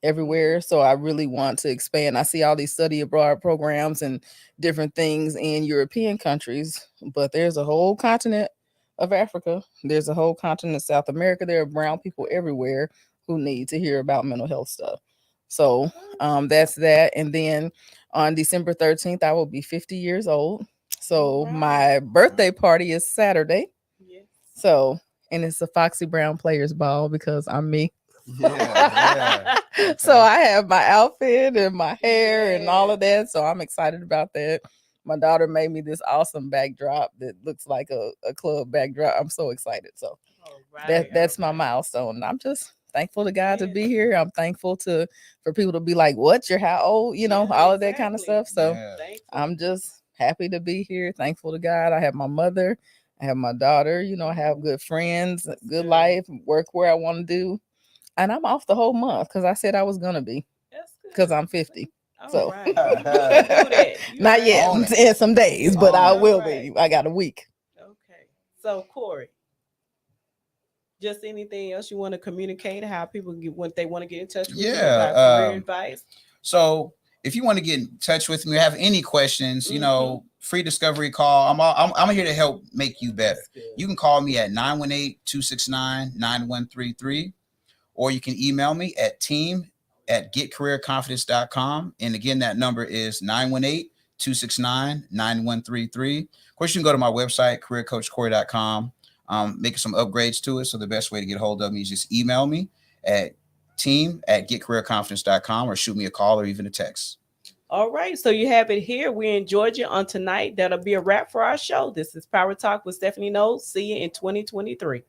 everywhere. So I really want to expand. I see all these study abroad programs and different things in European countries, but there's a whole continent of Africa. There's a whole continent of South America. There are brown people everywhere who need to hear about mental health stuff. So that's that. And then on December 13th, I will be 50 years old. So my birthday party is Saturday. Yes. So, and it's a Foxy Brown Players Ball because I'm me. Yeah. So I have my outfit and my hair and all of that. So I'm excited about that. My daughter made me this awesome backdrop that looks like a club backdrop. I'm so excited. So that's my milestone. I'm just thankful to God to be here. I'm thankful for people to be like, what, you're how old? All of that kind of stuff. So I'm just happy to be here. Thankful to God. I have my mother. I have my daughter. I have good friends, good life, work where I want to do. And I'm off the whole month because I said I was going to be because I'm 50. So not yet in some days, but I will be. I got a week. Okay. So Corey, just anything else you want to communicate, how people when they want to get in touch with you about career advice? So if you want to get in touch with me or have any questions, free discovery call. I'm here to help make you better. You can call me at 918-269-9133, or you can email me at team@getcareerconfidence.com. And again, that number is 918-269-9133. Of course, you can go to my website, careercoachcorey.com, making some upgrades to it. So the best way to get a hold of me is just email me at team@getcareerconfidence.com or shoot me a call or even a text. All right. So you have it here. We enjoyed you on tonight. That'll be a wrap for our show. This is Power Talk with Stephanie Knowles. See you in 2023.